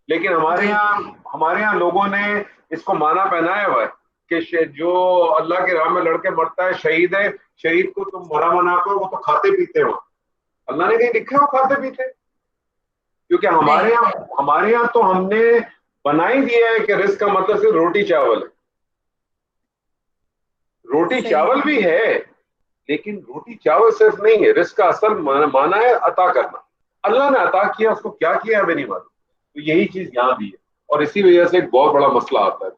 لیکن ہمارے یہاں لوگوں نے اس کو معنی پہنایا ہوا ہے کہ جو اللہ کی راہ میں لڑکے مرتا ہے شہید ہے، شہید کو تم مرا منا کرو، وہ تو کھاتے پیتے ہو. اللہ نے کہیں لکھا ہے وہ کھاتے پیتے؟ کیونکہ ہمارے یہاں تو ہم نے بنا ہی دیا ہے کہ رزق کا مطلب صرف روٹی چاول ہے. روٹی چاول بھی ہے لیکن روٹی چاول صرف نہیں ہے. رزق کا اصل معنی ہے عطا کرنا. اللہ نے عطا کیا، اس کو کیا کیا ہمیں نہیں معلوم. تو یہی چیز یہاں بھی ہے، اور اسی وجہ سے ایک بہت بڑا مسئلہ آتا ہے.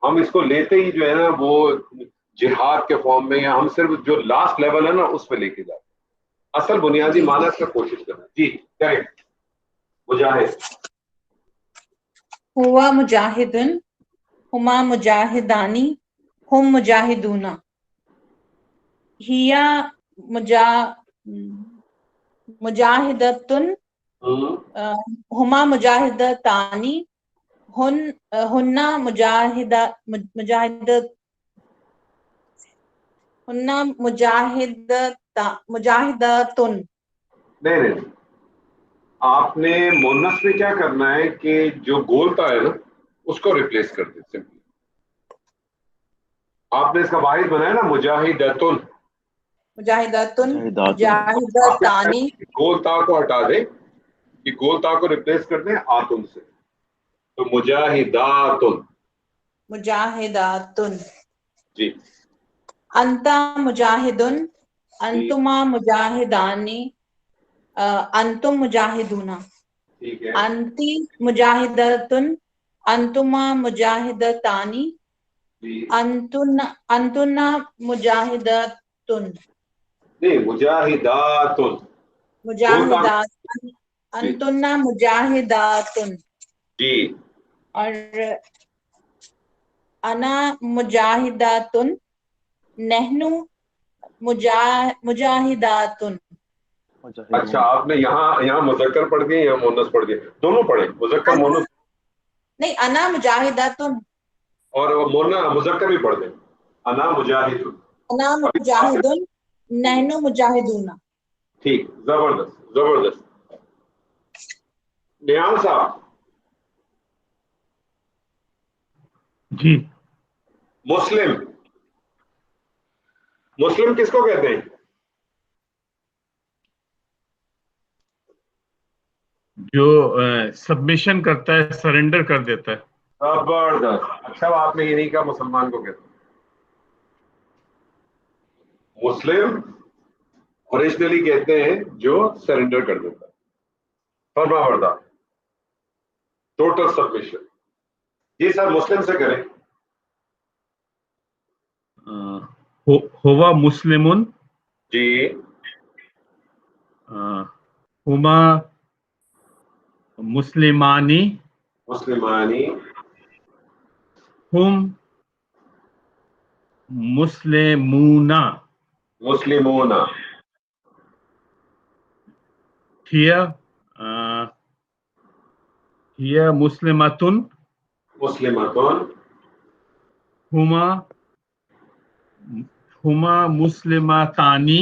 ہم اس کو لیتے ہی جو ہے نا وہ جہاد کے فارم میں، یا ہم صرف جو لاسٹ لیول ہے نا اس پہ لے کے جاتے ہیں. اصل بنیادی معنی اس کا کوشش کرنا. جی کریکٹ. مجاہد. ہوا مجاہدن، ہما مجاہدانی، ہم مجاہدون. ہیا مجاہدتن، ہما مجاہدتانی، ہن مجاہدتن. نہیں آپ نے مونس میں کیا کرنا ہے کہ جو گولتا ہے نا اس کو ریپلیس کر دیں. سمپلی آپ نے اس کا واحد بنایا نا مجاہدتن، مجاہدتن، مجاہداتن. مجاہدتانی. گول تا کو ہٹا دیں، کہ گول تا کو ریپلیس کر دیں آتن سے، تو مجاہداتن. مجاہداتن. جی انتا مجاہدن، انتما مجاہدانی، انتم مجاہدون. ٹھیک ہے. انتی مجاہدتن، انتما مجاہدتانی، جی انتن مجاہدتن. نہیں مجاہداتن. مجاہداتن، جی انتن مجاہداتن. جی اور انا مجاہداتن، نحن مجاہداتن. اچھا آپ نے یہاں مذکر پڑھ دیے، یہاں مونس پڑھ دیے، دونوں پڑھے مذکر مونس، نہیں، انا مجاہداتن اور مذکر بھی پڑھ دیں انا مجاہد. انا مجاہدن، نحن مجاہدون. ٹھیک، زبردست زبردست. نیال صاحب. جی مسلم کس کو کہتے ہیں؟ جو سبمیشن کرتا ہے، سرنڈر کر دیتا ہے. زبردست. اچھا آپ نے یہ نہیں کہا مسلمان کو کہتے ہیں. مسلم اوریجنلی کہتے ہیں جو سرنڈر کر دیتا ہے، فرما بردار، ٹوٹل سبمیشن. جی سر مسلم سے کریں. ہوا مسلمن، جی ہما مسلمانی، مسلمانی، ہم مسلمون. مسلمون. ہی مسلمتن، مسلمتون. ہما مسلمتانی،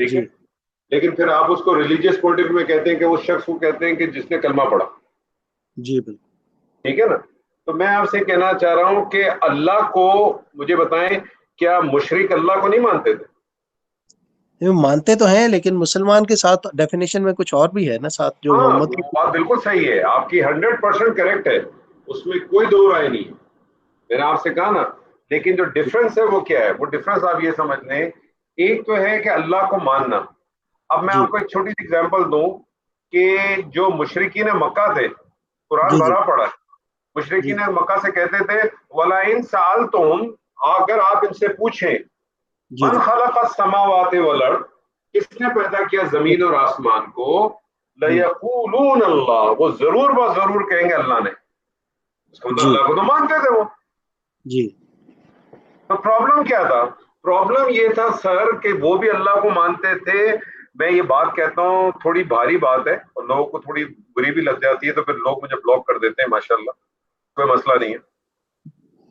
ٹھیک ہے, لیکن پھر آپ اس کو ریلیجیس پوائنٹ آف ویو میں کہتے ہیں کہ وہ شخص کو کہتے ہیں کہ جس نے کلمہ پڑھا. جی بالکل. ٹھیک ہے نا. تو میں آپ سے کہنا چاہ رہا ہوں کہ اللہ کو مجھے بتائیں, کیا مشرک اللہ کو نہیں مانتے تھے؟ یہ مانتے تو ہیں, لیکن مسلمان کے ساتھ ڈیفینیشن میں کچھ اور بھی ہے نا ساتھ, جو ہاں محمد کی. بات بالکل صحیح ہے, آپ کی 100% کریکٹ ہے, اس میں کوئی دو رائے نہیں ہے, میں نے آپ سے کہا نا. لیکن جو ڈفرنس ہے وہ کیا ہے؟ وہ ڈفرنس آپ یہ سمجھ لیں, ایک تو ہے کہ اللہ کو ماننا. اب میں جی آپ کو ایک چھوٹی سی ایگزامپل دوں کہ جو مشرکین مکہ تھے, قرآن جی جی بھرا پڑا ہے, جی مشرکین مکہ سے کہتے تھے وَلَئِن سَأَلْتُمْ, اگر آپ ان سے پوچھیں جی من جی خلق السماوات والارض, کس نے پیدا کیا زمین اور آسمان کو, لَيَقُولُونَ اللَّهُ, وہ ضرور ضرور کہیں گے اللہ نے. اس کا مطلب جی اللہ کو تو مانتے تھے وہ. جی تو پرابلم کیا تھا؟ پرابلم یہ تھا سر کہ وہ بھی اللہ کو مانتے تھے. میں یہ بات کہتا ہوں, تھوڑی بھاری بات ہے اور لوگوں کو تھوڑی بری بھی لگ جاتی ہے, تو پھر لوگ مجھے بلاک کر دیتے ہیں, ماشاءاللہ کوئی مسئلہ نہیں ہے.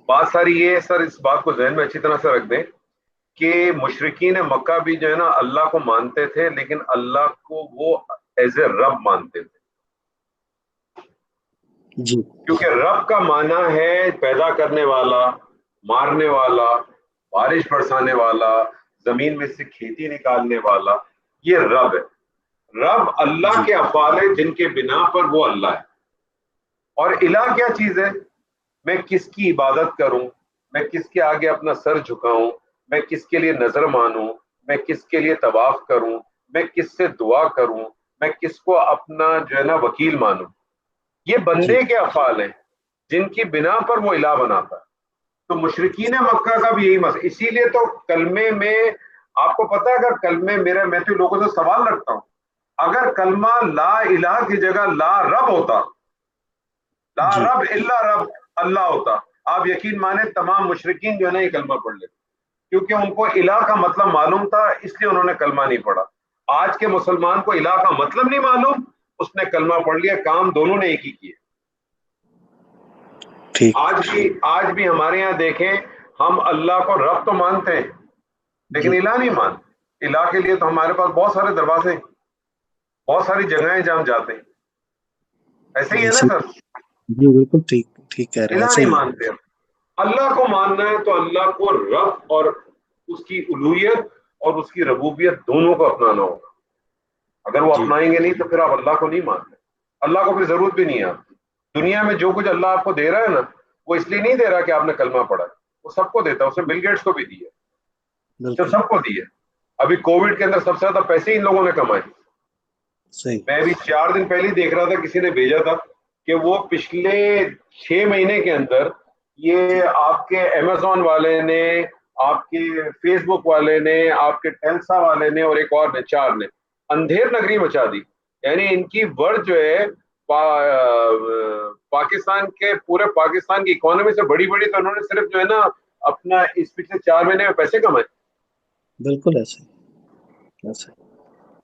بات ساری یہ ہے سر, اس بات کو ذہن میں اچھی طرح سے رکھ دیں کہ مشرکین مکہ بھی جو ہے نا اللہ کو مانتے تھے, لیکن اللہ کو وہ ایز اے رب مانتے تھے. جی کیونکہ رب کا معنی ہے پیدا کرنے والا, مارنے والا, بارش برسانے والا, زمین میں سے کھیتی نکالنے والا, یہ رب ہے. رب اللہ جی کے افعال ہے جن کے بنا پر وہ اللہ ہے. اور الہ کیا چیز ہے؟ میں کس کی عبادت کروں, میں کس کے آگے اپنا سر جھکاؤں, میں کس کے لیے نظر مانوں, میں کس کے لیے طواف کروں, میں کس سے دعا کروں, میں کس کو اپنا جو ہے نا وکیل مانوں. یہ جی بندے کے افعال ہیں جن کی بنا پر وہ الہ بناتا ہے. تو مشرکین مکہ کا بھی یہی مسئلہ. اسی لیے تو کلمے میں آپ کو پتا ہے, اگر کلمے میں تو لوگوں سے سوال رکھتا ہوں, اگر کلمہ لا الہ کی جگہ لا رب ہوتا, لا جی رب الا رب اللہ ہوتا, آپ یقین مانیں تمام مشرکین جو ہے نا یہ کلمہ پڑھ لیتے, کیونکہ ان کو الہ کا مطلب معلوم تھا, اس لیے انہوں نے کلمہ نہیں پڑھا. آج کے مسلمان کو الہ کا مطلب نہیں معلوم, اس نے کلمہ پڑھ لیا, کام دونوں نے ایک ہی کیے. ٹھیک. آج بھی ہمارے یہاں دیکھیں, ہم اللہ کو رب تو مانتے ہیں لیکن جی الہ نہیں مانتے. الہ کے لیے تو ہمارے پاس بہت سارے دروازے, بہت ساری جگہیں جہاں ہم جاتے ہیں. ایسے ہی ہے نا سر, جی بالکل ٹھیک ٹھیک کہہ رہے ہیں, الہ ایسا نہیں ہی ہے. مانتے. اللہ کو ماننا ہے تو اللہ کو رب اور اس کی الوہیت اور اس کی ربوبیت دونوں کو اپنانا ہوگا. اگر وہ جی اپنائیں گے نہیں تو پھر آپ اللہ کو نہیں مانتے. اللہ کو پھر ضرورت بھی نہیں ہے. دنیا میں جو کچھ اللہ آپ کو دے رہا ہے نا, وہ اس لیے نہیں دے رہا کہ آپ نے کلمہ پڑھا, وہ سب کو دیتا ہے. اس نے بل گیٹس کو بھی دی ہے, جو بالکل سب کو دی ہے. ابھی کووڈ کے اندر سب سے زیادہ پیسے ان لوگوں نے کمائے. صحیح. میں ابھی 4 دن پہلے دیکھ رہا تھا, کسی نے بھیجا تھا کہ وہ پچھلے 6 مہینے کے اندر یہ آپ کے امیزون والے نے, آپ کے فیس بک والے نے, آپ کے ٹیلسا والے نے, اور ایک اور نے, 4 نے اندھیر نگری مچا دی. یعنی ان کی ورڈ جو ہے پاکستان کے, پورے پاکستان کی اکانومی سے بڑی بڑی, تو انہوں نے صرف جو ہے نا اپنا اس پچھلے 4 مہینے میں پیسے کمائے. بالکل ایسے ایسے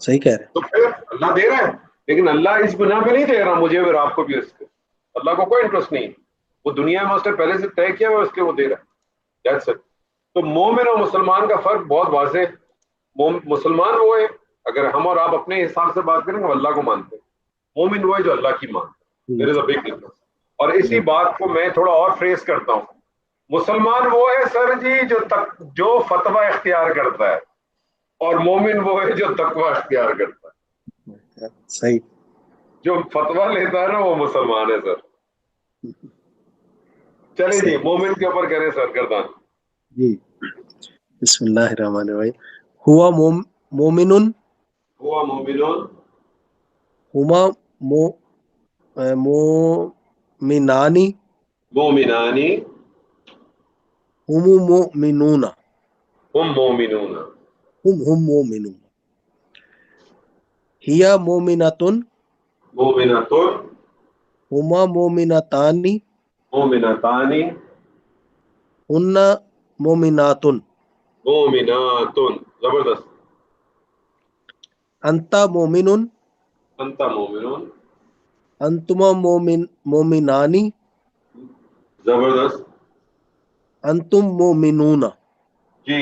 صحیح کہہ رہے ہیں. تو پھر اللہ دے رہا ہے, لیکن اللہ اس بنا پہ نہیں دے رہا مجھے اور آپ کو بھی. اس کے اللہ کو کوئی انٹرسٹ نہیں, وہ دنیا میں اس نے پہلے سے طے کیا ہوا, اس کے وہ دے رہا ہے. That's it. تو مومن اور مسلمان کا فرق بہت واضح ہے. مسلمان وہ ہے, اگر ہم اور آپ اپنے حساب سے بات کریں گے, وہ اللہ کو مانتے ہیں. مومن وہ ہے جو اللہ کی مانتے ہیں. There is a big difference. اور اسی بات کو میں تھوڑا اور فریز کرتا ہوں. مسلمان وہ ہے سر جی جو فتویٰ اختیار کرتا ہے, اور مومن وہ ہے جو تقویٰ اختیار کرتا ہے. صحیح. جو فتویٰ لیتا ہے نا وہ مسلمان ہے سر. چلیں جی, مومن کے اوپر کریں سر گردان. جی بسم اللہ الرحمن الرحیم. ہوا مومنن, ہوا مومنون, ہما مومنانی, مومنانی, ہم مومنون, ہم مومنون, ہم مومنون. ہیا مومناتن, مومناتن, ہما مومناتانی, مومنتانی, ہن مومناتن. مومناتن, زبردست. انتا مومنن, انت مومنون, انتما مومنانی, زبردست. انتم مومنون. جی.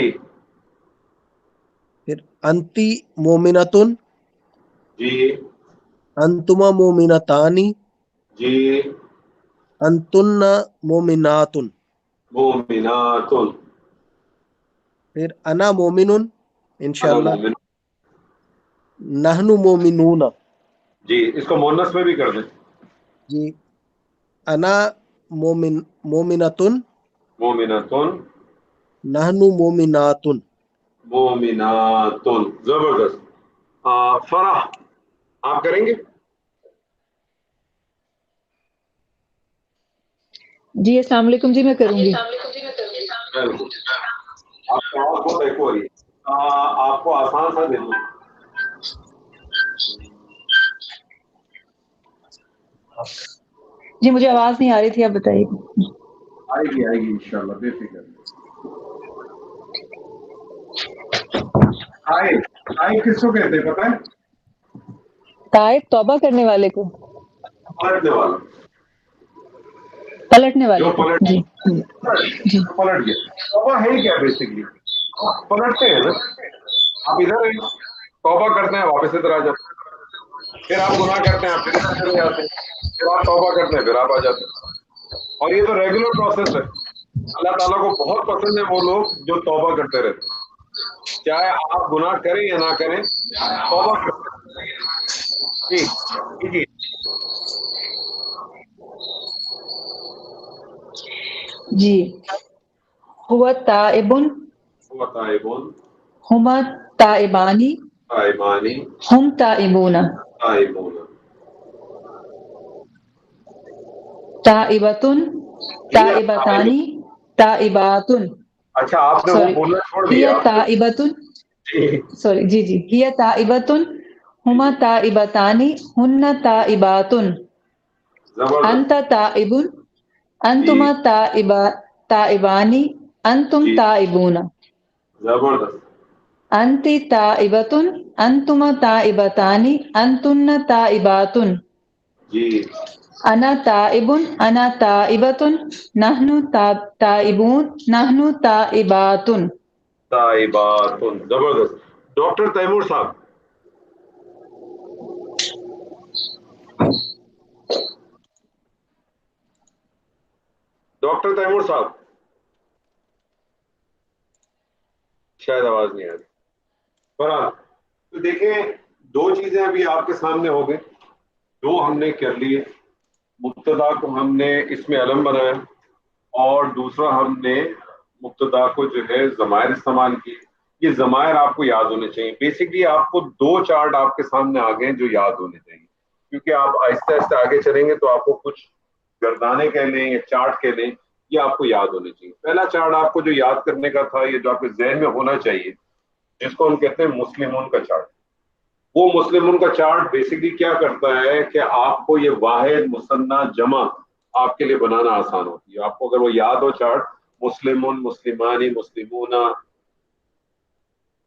پھر انتی مومنتن، جی انتما مومنتانی، جی انتن مومناتن. مومناتن، پھر انا مومنن انا انشاءاللہ، مومن. نحن مومنون. جی اس کو مونس میں بھی کر دیں. جی انا مومنتن، مومناتن، نحن مومناتن. مومناتن. زبردست. فرح آپ کریں گے؟ جی السلام علیکم. جی میں کروں گی. بالکل. آپ کا آواز بہت ایکو ہو رہی ہے. آپ کو آسان سا دے دوں. جی مجھے آواز نہیں آ رہی تھی، آپ بتائیے. آئے گی انشاءاللہ، بے فکر. آئے کس کو کہتے ہیں پتہ ہے؟ تائب توبہ کرنے والے کو، پلٹنے والا، پلٹنے والے جو کو. جی جی پلٹ گیا. توبہ ہے ہی کیا بیسکلی؟ آپ پلٹتے ہیں نا. آپ ادھر ہیں، توبہ کرتے ہیں، واپس ادھر آ جاتے ہیں. پھر آپ گناہ کرتے ہیں، آپ پھر ادھر چلے جاتے ہیں. پھر آپ توبہ کرتے ہیں، پھر آپ آ جاتے ہیں. اور یہ تو ریگولر پروسیس ہے. اللہ تعالیٰ کو بہت پسند ہے وہ لوگ جو توبہ کرتے رہتے ہیں. چاہے آپ گناہ کریں یا نہ کریں، توبہ کرتے ہیں. جی جی جی. ہوا تائبن، وہ تائبون، ہما تائبانی، تائبانی، ہم تائبون. تائبون. تائبتن، تائبتانی، تائباتن. اچھا آپ نے وہ سوری، بولنا چھوڑ ہی دیا. آپ نے تائبتن. جی سوری جی جی. ہی تائبتن، ہما تائبتانی، ہن تائباتن. زبردست. انت تائبن، انتما جی تائبانی، انتم جی تائبون. زبردست. انتی تائبتن، انتما تائبتانی، انتن تائباتن. جی انا تائبن، انا تائبتن، نحن تائبون، نحن تائباتن. تائباتن. زبردست. ڈاکٹر تیمور صاحب، ڈاکٹر تیمور صاحب شاید آواز نہیں آ رہی. برحال تو دیکھیں، دو چیزیں ابھی آپ کے سامنے ہو گئی. دو ہم نے کر لیے. مبتدا کو ہم نے اس میں علم بنایا، اور دوسرا ہم نے مبتدا کو جو ہے ضمائر استعمال کی. یہ ضمائر آپ کو یاد ہونے چاہیے. بیسکلی آپ کو دو چارٹ آپ کے سامنے آ گئے جو یاد ہونے چاہیے، کیونکہ آپ آہستہ آہستہ آگے چلیں گے تو آپ کو کچھ گردانے کہہ لیں یا چارٹ کہہ لیں، یہ آپ کو یاد ہونے چاہیے. پہلا چارٹ آپ کو جو یاد کرنے کا تھا، یہ جو آپ کے ذہن میں ہونا چاہیے، جس کو ہم کہتے ہیں مسلمون کا چارٹ. وہ مسلمون کا چارٹ بیسکلی کیا کرتا ہے کہ آپ کو یہ واحد مثنیٰ جمع آپ کے لیے بنانا آسان ہوتی ہے. آپ کو اگر وہ یاد ہو چارٹ، مسلمون، مسلمانی، مسلمون،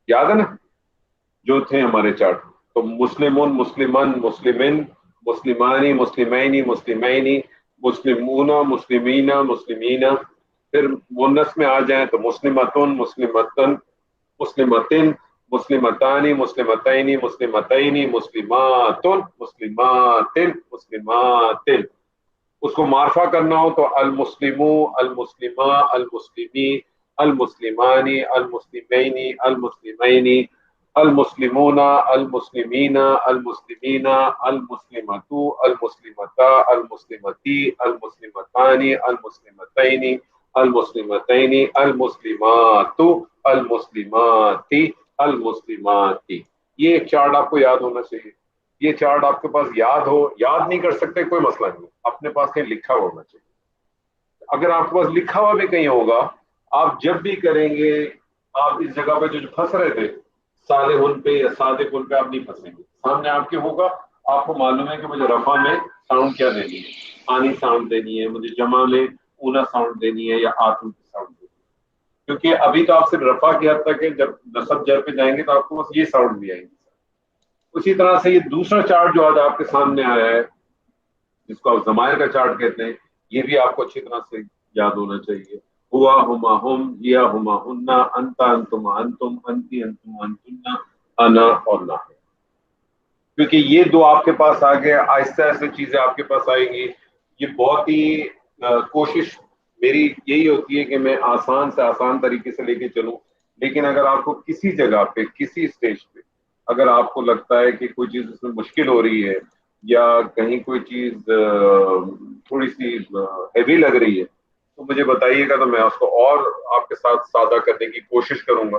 یاد ہے نا جو تھے ہمارے چارٹ. تو مسلمون، مسلمان، مسلمین، مسلمانی، مسلمینی، مسلمینی، مسلمون، مسلمین، مسلمین. پھر مونس میں آ جائیں تو مسلمتن، مسلمتن، مسلمتن، مسلمتانی، مسلمتینی، مسلمتینی، مسلماتن، مسلماتن، مسلماتن. اس کو معرفہ کرنا ہو تو المسلمو، المسلمہ، المسلمی، المسلمانی، المسلمینی، المسلمینی، المسلمون، المسلمین، المسلمین، المسلمۃ، المسلمتا، المسلمتی، المسلمتانی، المسلمتینی، المسلمتینی، المسلمات، المسلماتی، المسلماتی. یہ ایک چارٹ آپ کو یاد ہونا چاہیے. یہ چارٹ آپ کے پاس یاد ہو، یاد نہیں کر سکتے کوئی مسئلہ نہیں، اپنے پاس کہیں لکھا ہوا ہونا چاہیے. اگر آپ کے پاس لکھا ہوا بھی کہیں ہوگا، آپ جب بھی کریں گے، آپ اس جگہ پہ جو پھنس رہے تھے صالحون پہ یا صادقون پہ، آپ نہیں پھنسیں گے. سامنے آپ کے ہوگا، آپ کو معلوم ہے کہ مجھے رفع میں ساؤنڈ کیا دینی ہے، آنی ساؤنڈ دینی ہے، مجھے جمع میں اونا ساؤنڈ دینی ہے یا آتم کی ساؤنڈ دینی ہے. کیونکہ ابھی تو آپ صرف رفع کی حد تک ہے، جب نصب جر پہ جائیں گے تو آپ کو بس یہ ساؤنڈ بھی آئیں گے. اسی طرح سے یہ دوسرا چارٹ جو آج آپ کے سامنے آیا ہے، جس کو آپ ضمائر کا چارٹ کہتے ہیں، یہ بھی آپ کو اچھی طرح سے یاد ہونا چاہیے. ہوا، ہما، ہم، یا، ہما، ہننا، انتا، انتما، انتم، انتی، انتما، انتن، انا اور نہ، کیونکہ یہ دو آپ کے پاس آ گئے، آہستہ آہستہ چیزیں آپ کے پاس آئیں گی. یہ بہت ہی کوشش میری یہی ہوتی ہے کہ میں آسان سے آسان طریقے سے لے کے چلوں. لیکن اگر آپ کو کسی جگہ پہ کسی اسٹیج پہ اگر آپ کو لگتا ہے کہ کوئی چیز اس میں مشکل ہو رہی ہے یا کہیں کوئی چیز تھوڑی سی ہیوی لگ رہی ہے تو مجھے بتائیے گا، تو میں اس کو اور آپ کے ساتھ سادہ کرنے کی کوشش کروں گا.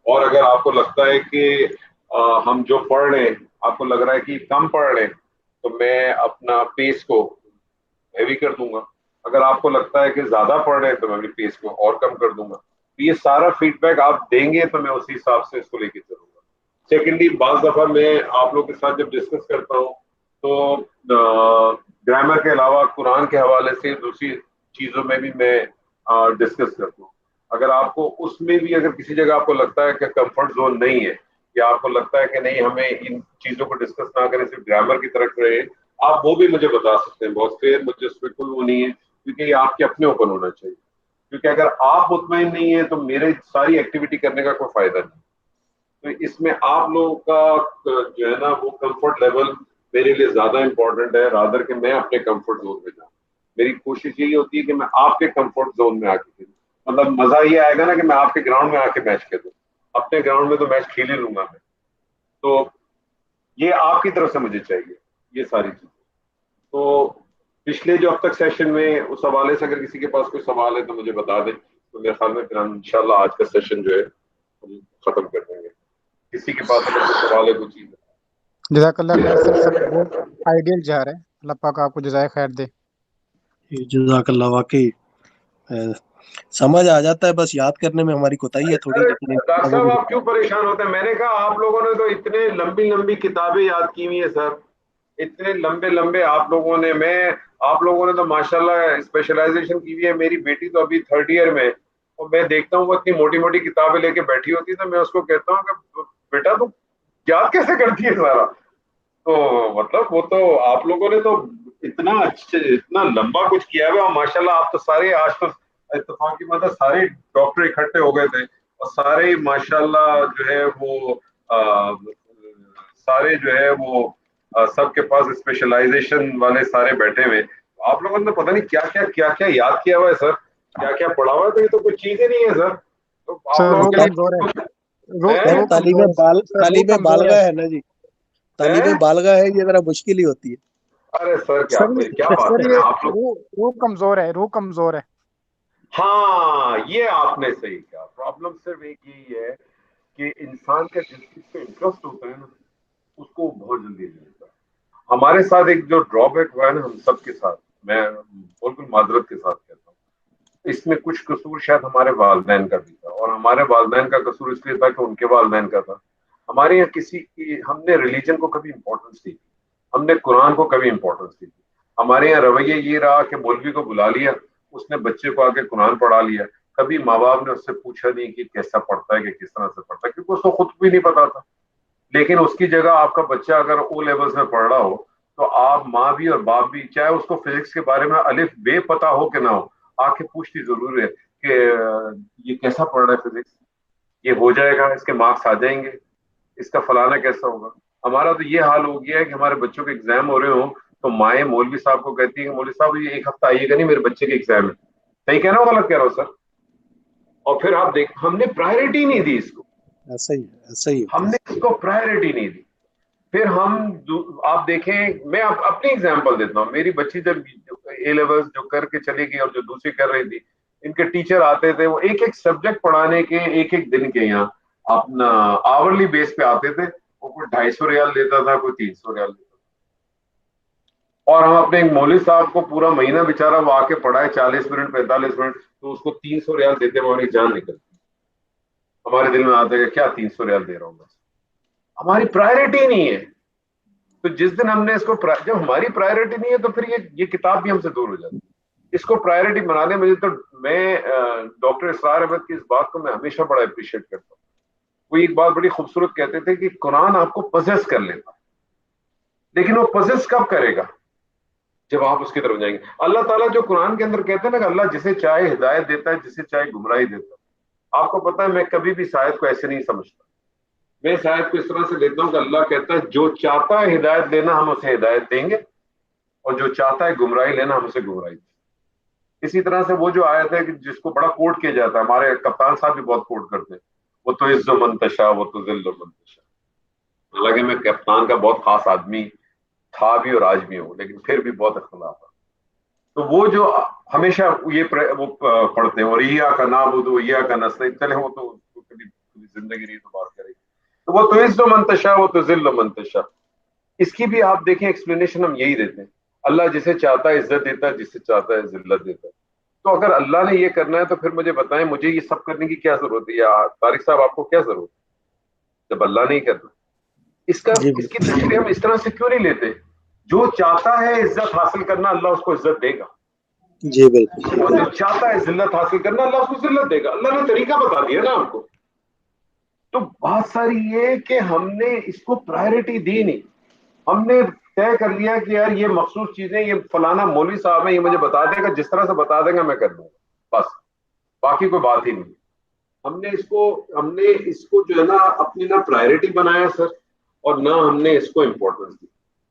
اور اگر آپ کو لگتا ہے کہ ہم جو پڑھ رہے ہیں آپ کو لگ رہا ہے کہ کم پڑھ رہے ہیں تو میں اپنا پیس کو ہیوی کر دوں گا. اگر آپ کو لگتا ہے کہ زیادہ پڑھ رہے ہیں تو میں اپنی پیس کو اور کم کر دوں گا. یہ سارا فیڈ بیک آپ دیں گے تو میں اسی حساب سے اس کو لے کے چلوں گا. سیکنڈلی بعض دفعہ میں آپ لوگ کے ساتھ جب ڈسکس کرتا ہوں تو گرامر کے علاوہ قرآن کے حوالے سے دوسری چیزوں میں بھی میں ڈسکس کرتا ہوں. اگر آپ کو اس میں بھی اگر کسی جگہ آپ کو لگتا ہے کہ کمفرٹ زون نہیں ہے یا آپ کو لگتا ہے کہ نہیں ہمیں ان چیزوں کو ڈسکس نہ کریں صرف گرامر کی طرف رہے، آپ وہ بھی مجھے بتا سکتے ہیں. بہت فیر مجھے اس پہ کوئی وہ نہیں ہے، کیونکہ یہ آپ کے اپنے اوپر ہونا چاہیے. کیونکہ اگر آپ مطمئن نہیں ہیں تو میرے ساری ایکٹیویٹی کرنے کا کوئی فائدہ نہیں. تو اس میں آپ لوگوں کا جو ہے نا وہ کمفرٹ لیول میرے لیے زیادہ امپورٹنٹ ہے رادر کہ میں اپنے کمفرٹ زون میں جاؤں. میری کوشش یہی ہوتی ہے کہ میں آپ کے کمفرٹ زون میں آ کے کھیلوں. مطلب مزہ یہ آئے گا نا کہ میں آپ کے گراؤنڈ میں آ کے میچ کھیلوں. اپنے گراؤنڈ میں تو میچ کھیل ہی لوں گا میں. تو یہ آپ کی طرف سے مجھے چاہیے یہ ساری چیزیں. تو پچھلے جو اب تک سیشن میں اس حوالے سے اگر کسی کے پاس کوئی سوال ہے تو مجھے بتا دیں. تو میرے خیال میں پھر ہم انشاءاللہ آج کا سیشن جو ہے ہم ختم کر دیں گے. کسی کے پاس اگر کوئی سوال ہے کوئی چیز ہے. جزاک اللہ خیر سر بہت آئیڈیل جا رہا ہے. اللہ پاک آپ کو جزائے خیر دے. جزاک اللہ. واقعی سمجھ آ جاتا ہے، بس یاد کرنے میں ہماری کوتاہی ہے تھوڑی. ڈاکٹر صاحب آپ کیوں پریشان ہوتے ہیں؟ میں نے کہا آپ لوگوں نے تو اتنے لمبی لمبی کتابیں یاد کی ہوئی ہیں سر، اتنے لمبے لمبے آپ لوگوں نے. آپ لوگوں نے تو ماشاءاللہ اسپیشلائزیشن کی ہوئی ہے. میری بیٹی تو ابھی 3rd ایئر میں، اور میں دیکھتا ہوں وہ اتنی موٹی موٹی کتابیں لے کے بیٹھی ہوتی ہے تو میں اس کو کہتا ہوں کہ بیٹا تم یاد کیسے کرتی ہے سارا؟ تو مطلب وہ تو آپ لوگوں نے تو اتنا لمبا کچھ کیا ہوا ماشاءاللہ. آپ تو سارے آج تو اتفاق کی مطلب سارے ڈاکٹر اکٹھے ہو گئے تھے اور سارے ماشاءاللہ جو ہے وہ سارے جو ہے وہ سب کے پاس اسپیشلائزیشن والے سارے بیٹھے ہوئے. آپ لوگوں نے پتہ نہیں کیا کیا یاد کیا ہوا ہے سر، کیا کیا پڑھا ہوا ہے. تو یہ تو کوئی چیز ہی نہیں ہے سر. تو آپ لوگوں کے لیے طالب بالغہ ہے نا جی، طالب بالغہ ہے، یہ ذرا مشکل ہی ہوتی ہے. ارے سر کیا بات ہے آپ لوگ. روح کمزور ہے، روح کمزور ہے. ہاں یہ آپ نے صحیح کہا. پرابلم صرف ایک یہی ہے کہ انسان کا جس چیز پہ انٹرسٹ ہوتا ہے نا اس کو بہت جلدی ملتا ہے. ہمارے ساتھ ایک جو ڈرا بیک ہوا ہے نا ہم سب کے ساتھ، میں بالکل معذرت کے ساتھ کہتا ہوں، اس میں کچھ قصور شاید ہمارے والدین کا بھی تھا. اور ہمارے والدین کا قصور اس لیے تھا کہ ان کے والدین کا تھا. ہمارے یہاں ہم نے ریلیجن کو کبھی امپورٹنس نہیں دی، ہم نے قرآن کو کبھی امپورٹنس نہیں دی. ہمارے یہاں رویہ یہ رہا کہ مولوی کو بلا لیا، اس نے بچے کو آ کے قرآن پڑھا لیا. کبھی ماں باپ نے اس سے پوچھا نہیں کہ کیسا پڑھتا ہے کہ کس طرح سے پڑھتا ہے، کیونکہ اس کو خود بھی نہیں پتا تھا. لیکن اس کی جگہ آپ کا بچہ اگر او لیولز میں پڑھ رہا ہو تو آپ ماں بھی اور باپ بھی، چاہے اس کو فزکس کے بارے میں الف بے پتا ہو کہ نہ ہو، آ کے پوچھتی ضرور ہے کہ یہ کیسا پڑھ رہا ہے فزکس، یہ ہو جائے گا، اس کے مارکس آ جائیں گے، اس کا فلانا کیسا ہوگا. ہمارا تو یہ حال ہو گیا ہے کہ ہمارے بچوں کے ایگزام ہو رہے ہوں تو مائیں مولوی صاحب کو کہتی ہیں کہ مولوی صاحب یہ 1 ہفتہ آئیے گا نہیں، میرے بچے کے ایگزام ہے. صحیح کہہ رہا ہوں غلط کہہ رہا ہوں سر؟ اور پھر آپ دیکھ ہم نے پرائرٹی نہیں دی اس کو، ایسا ہی ہم نے اس کو پرائرٹی نہیں دی. پھر آپ دیکھیں، میں اپنی اگزامپل دیتا ہوں. میری بچی جب اے لیول جو کر کے چلی گئی اور جو دوسری کر رہی تھی، ان کے ٹیچر آتے تھے، وہ ایک سبجیکٹ پڑھانے کے ایک دن کے یہاں اپنا آورلی بیس پہ آتے تھے. وہ کوئی 250 ریال لیتا تھا، کوئی 300 ریال لیتا تھا. اور ہم اپنے ایک مولوی صاحب کو پورا مہینہ بیچارہ وہ آ کے پڑھائے 40 منٹ 45 منٹ، تو اس کو 300 ریال دیتے ہیں. ہماری جان نکلتی. ہمارے دل میں آتا ہے کہ کیا 300 ریال دے رہا ہوں بس. ہماری پرائرٹی نہیں ہے. تو جس دن ہم نے اس کو جب ہماری پرائرٹی نہیں ہے تو پھر یہ کتاب بھی ہم سے دور ہو جاتی ہے. اس کو پرائرٹی بنانے مجھے تو میں ڈاکٹر اسرار احمد کی اس بات کو میں ہمیشہ بڑا اپریشیٹ کرتا ہوں. وہ ایک بات بڑی خوبصورت کہتے تھے کہ قرآن آپ کو پوزیس کر لیتا، لیکن وہ پوزیس کب کرے گا؟ جب آپ اس کی طرف جائیں گے. اللہ تعالیٰ جو قرآن کے اندر کہتے ہیں نا کہ اللہ جسے چاہے ہدایت دیتا ہے، جسے چاہے گمراہی دیتا ہے. آپ کو پتا ہے میں کبھی بھی شاید کو ایسے نہیں سمجھتا. میں اس آیت کو اس طرح سے لیتا ہوں کہ اللہ کہتا ہے جو چاہتا ہے ہدایت لینا ہم اسے ہدایت دیں گے، اور جو چاہتا ہے گمراہی لینا ہم اسے گمراہی دیں گے۔ اسی طرح سے وہ جو آیت ہے کہ جس کو بڑا کوٹ کیا جاتا ہے، ہمارے کپتان صاحب بھی بہت کوٹ کرتے ہیں، وہ تو عز و منتشا وہ تو ذل و منتشا۔ حالانکہ میں کپتان کا بہت خاص آدمی تھا بھی اور آج بھی ہوں، لیکن پھر بھی بہت اختلاف ہے۔ تو وہ جو ہمیشہ وہ پڑھتے ہیں اور ایاک نعبد و ایاک نستعین، چلے وہ تو کبھی زندگی نہیں تو بات کرے گی، تو وہ تو عز و منتشا وہ تو ذل و منتشا۔ اس کی بھی آپ دیکھیں ایکسپلینیشن ہم یہی دیتے ہیں، اللہ جسے چاہتا ہے عزت دیتا ہے، جسے چاہتا ہے ذلت دیتا ہے۔ تو اگر اللہ نے یہ کرنا ہے تو پھر مجھے بتائیں مجھے یہ سب کرنے کی کیا ضرورت ہے، یا طارق صاحب آپ کو کیا ضرورت ہے جب اللہ نے ہی کرنا؟ اس کی تشریح ہم اس طرح سے کیوں نہیں لیتے؟ جو چاہتا ہے عزت حاصل کرنا اللہ اس کو عزت دے گا، جی بالکل، اور جو چاہتا ہے ذلت حاصل کرنا اللہ اس کو ذلت دے گا۔ اللہ نے طریقہ بتا دیا نا آپ کو۔ تو بات ساری یہ کہ ہم نے اس کو پرائرٹی دی نہیں، ہم نے طے کر لیا کہ یار یہ مخصوص چیزیں، یہ فلانا مولوی صاحب ہے یہ مجھے بتا دے گا، جس طرح سے بتا دے گا میں کر دوں گا، بس باقی کوئی بات ہی نہیں۔ ہم نے اس کو جو ہے نا اپنی نہ پرائرٹی بنایا سر، اور نہ ہم نے اس کو امپورٹنس دی۔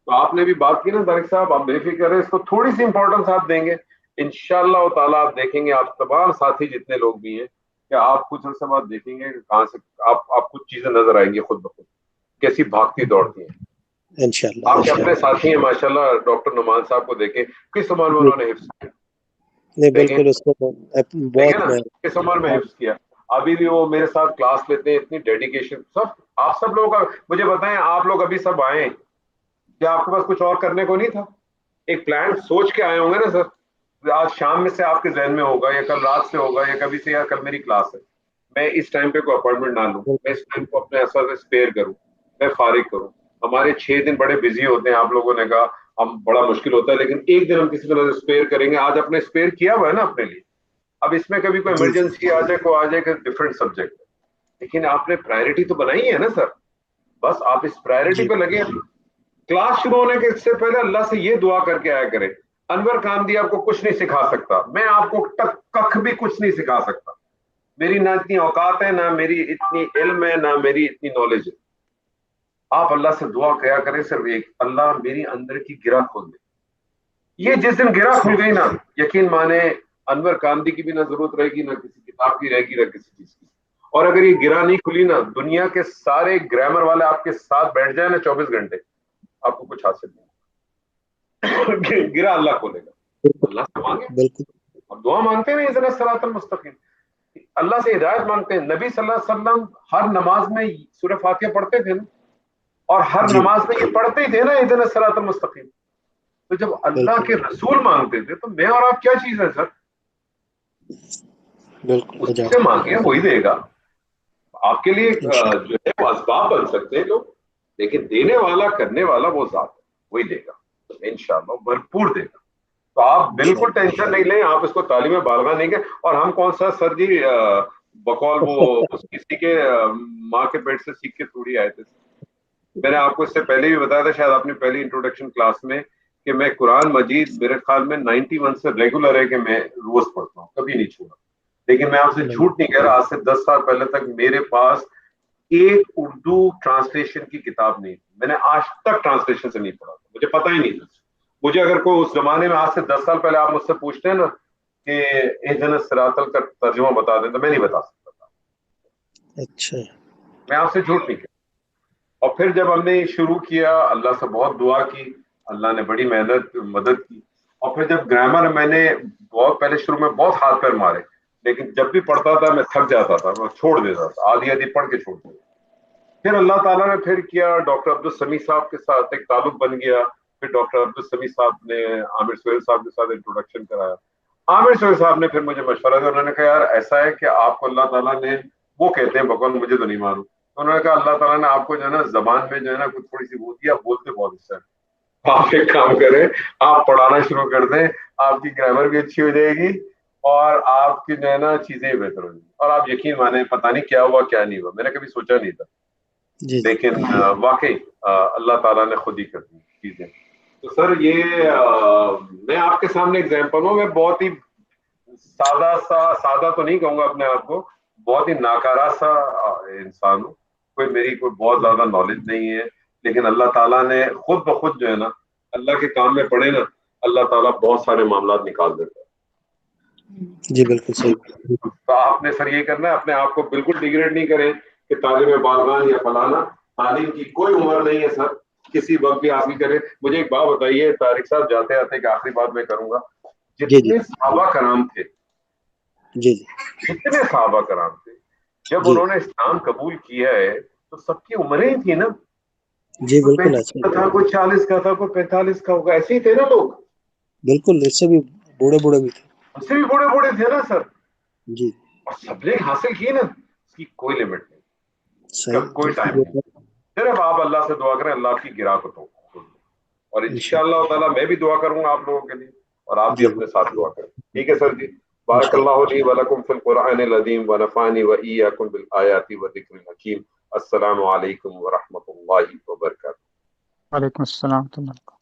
تو آپ نے بھی بات کی نا طارق صاحب، آپ بے فکر رہے، اس کو تھوڑی سی امپورٹنس آپ دیں گے انشاءاللہ تعالیٰ، آپ دیکھیں گے آپ تمام ساتھی جتنے لوگ بھی ہیں کہ آپ کچھ عرصے بعد دیکھیں گے کہ کہاں سے آپ کچھ چیزیں نظر آئیں گی خود بخود کیسی بھاگتی دوڑتی ہیں۔ انشاءاللہ آپ کے اپنے ساتھی ہیں ماشاءاللہ، ڈاکٹر نعمان صاحب کو دیکھیں کس عمر میں انہوں نے حفظ کیا، نہیں دیکھیں بالکل، اس کو دیکھیں نا بہت کس عمر میں حفظ کیا، ابھی بھی وہ میرے ساتھ کلاس لیتے ہیں، اتنی ڈیڈیکیشن۔ آپ سب لوگ مجھے بتائیں، آپ لوگ ابھی سب آئے، کیا آپ کے پاس کچھ اور کرنے کو نہیں تھا؟ ایک پلان سوچ کے آئے ہوں گے نا سر، آج شام میں سے آپ کے ذہن میں ہوگا، یا کل رات سے ہوگا، یا کبھی سے، یا کل میری کلاس ہے، میں اس ٹائم پہ کوئی اپوائنٹمنٹ نہ لوں، میں اس ٹائم کو اپنے اثر سے اسپیئر کروں، میں فارغ کروں۔ ہمارے 6 دن بڑے بزی ہوتے ہیں، آپ لوگوں نے کہا ہم بڑا مشکل ہوتا ہے، لیکن ایک دن ہم کسی طرح سے اسپیئر کریں گے۔ آج اپنے اسپیئر کیا ہوا ہے نا اپنے لیے، اب اس میں کبھی کوئی ایمرجنسی آ جائے، کوئی آ جائے کہ ڈفرینٹ سبجیکٹ ہے، لیکن آپ نے پرائرٹی تو بنائی ہے نا سر، بس آپ اس پرائرٹی پہ لگے۔ کلاس شروع ہونے کے سے پہلے اللہ سے یہ دعا کر کے آیا کرے، انور کامدی آپ کو کچھ نہیں سکھا سکتا، میں آپ کو کخ بھی کچھ نہیں سکھا سکتا، میری نہ اتنی اوقات ہے، نہ میری اتنی علم ہے، نہ میری اتنی نالج ہے۔ آپ اللہ سے دعا کیا کریں صرف ایک، اللہ میری اندر کی گرہ کھول دے۔ یہ جس دن گرہ کھل گئی نا، یقین مانے انور کامدی کی بھی نہ ضرورت رہے گی، نہ کسی کتاب کی رہے گی، نہ کسی چیز کی۔ اور اگر یہ گرہ نہیں کھلی نا، دنیا کے سارے گرامر والے آپ کے ساتھ بیٹھ جائیں نا 24 گھنٹے، آپ کو کچھ حاصل نہیں، گرہ اللہ کھولے گا۔ اللہ سے مانگے، بالکل اب دعا مانگتے ہیں اہدنا الصراط المستقیم، اللہ سے ہدایت مانگتے ہیں۔ نبی صلی اللہ علیہ وسلم ہر نماز میں سورہ فاتحہ پڑھتے تھے نا، اور ہر نماز میں یہ پڑھتے ہی تھے نا اہدنا الصراط المستقیم۔ تو جب اللہ کے رسول مانگتے تھے تو میں اور آپ کیا چیز ہے سر؟ بالکل اس سے مانگے وہی دے گا آپ کے لیے، جو ہے وہ اسباب بن سکتے ہیں لوگ، لیکن دینے والا کرنے والا وہ ذات ہے، وہی دے گا انشاءاللہ، بھرپور دے گا۔ تو آپ بالکل ٹینشن نہیں لیں، آپ اس کو تعلیم بالغہ نہیں کہ، اور ہم کون سا سر جی بقول وہ کسی کے ماں کے پیٹ سے سیکھ کے تھوڑی آئے تھے۔ میں نے آپ کو اس سے پہلے بھی بتایا تھا شاید آپ نے پہلی انٹروڈکشن کلاس میں، کہ میں قرآن مجید میرے خیال میں 91 سے ریگولر ہے کہ میں روز پڑھتا ہوں، کبھی نہیں چھوڑا۔ لیکن میں آپ سے جھوٹ نہیں کہہ رہا، آج سے 10 سال پہلے تک میرے پاس ایک اردو ٹرانسلیشن کی کتاب نہیں تھی، میں نے آج تک ٹرانسلیشن سے نہیں پڑھا تھا، مجھے پتہ ہی نہیں تھا۔ مجھے اگر کوئی اس زمانے میں آج سے 10 سال پہلے آپ مجھ سے پوچھتے ہیں نا کہ اہدنا الصراط کا ترجمہ بتا دیں، تو میں نہیں بتا سکتا تھا۔ اچھا، میں آپ سے جھوٹ نہیں کہہ۔ اور پھر جب ہم نے شروع کیا، اللہ سے بہت دعا کی، اللہ نے بڑی مدد کی، اور پھر جب گرامر میں نے بہت پہلے شروع میں بہت ہاتھ پیر مارے، لیکن جب بھی پڑھتا تھا میں تھک جاتا تھا، میں چھوڑ دیتا تھا، آدھی پڑھ کے چھوڑ دیتا۔ پھر اللہ تعالیٰ نے پھر کیا، ڈاکٹر عبدالسمیع صاحب کے ساتھ ایک تعلق بن گیا، پھر ڈاکٹر عبدالسمیع صاحب نے عامر سہیل صاحب کے ساتھ انٹروڈکشن کرایا۔ عامر سہیل صاحب نے پھر مجھے مشورہ دیا، انہوں نے کہا یار ایسا ہے کہ آپ کو اللہ تعالیٰ نے، وہ کہتے ہیں بقول مجھے تو نہیں معلوم، انہوں نے کہا اللہ تعالیٰ نے آپ کو جو ہے نا زبان میں جو ہے نا کچھ تھوڑی سی وہ دیا، بولتے بہت اچھا ہے۔ آپ ایک کام کریں، آپ پڑھانا شروع کر دیں، آپ کی گرامر بھی اچھی ہو جائے گی، اور آپ کی جو ہے نا چیزیں بہتر ہو گی۔ اور آپ یقین مانیں پتہ نہیں کیا ہوا کیا نہیں ہوا، میں نے کبھی سوچا نہیں تھا، لیکن واقعی اللہ تعالیٰ نے خود ہی کر دی چیزیں۔ تو سر یہ میں آپ کے سامنے ایگزامپل ہوں، میں بہت ہی سادہ تو نہیں کہوں گا اپنے آپ کو، بہت ہی ناکارہ سا انسان ہوں، کوئی میری کوئی بہت زیادہ نالج نہیں ہے، لیکن اللہ تعالیٰ نے خود بخود جو ہے نا اللہ کے کام میں پڑے نا، اللہ تعالیٰ بہت سارے معاملات نکال دیتا ہے۔ جی بالکل صحیح۔ تو آپ نے سر یہ کرنا ہے، اپنے آپ کو بالکل ڈیگریڈ نہیں کریں کہ طالب بارگاہ یا فلانا، تعلیم کی کوئی عمر نہیں ہے سر، کسی وقت بھی حاصل کرے۔ مجھے ایک بات بتائیے طارق صاحب، جاتے آتے کہ آخری بات میں کروں گا، جتنے صحابہ کرام تھے، جی جتنے صحابہ کرام تھے، جب انہوں نے اسلام قبول کیا ہے تو سب کی عمریں ہی تھی نا، جی کوئی بالکل 35 کا تھا، کوئی 40 کا تھا، کوئی 45 کا ہوگا، ایسے ہی تھے نا لوگ، بالکل، اس سے بھی بوڑھے بوڑھے بھی تھے، اس سے بھی بوڑھے بوڑھے تھے نا سر، جی اور سب نے حاصل کی نا، اس کی کوئی لمٹ نہیں، اس کا کوئی ٹائم نہیں، صحیح۔ صرف آپ اللہ سے دعا کریں اللہ آپ کی گرا کو تو، اور انشاءاللہ تعالیٰ میں بھی دعا کروں گا آپ لوگوں کے لیے، اور آپ بھی اپنے ساتھ دعا کریں، ٹھیک ہے سر جی؟ بارک اللہ لی ولکم فی القرآن العظیم ونفعنی وإیاکم بالآیات والذکر الحکیم۔ السلام علیکم ورحمۃ اللہ وبرکاتہ۔ وعلیکم السلام ورحمۃ اللہ۔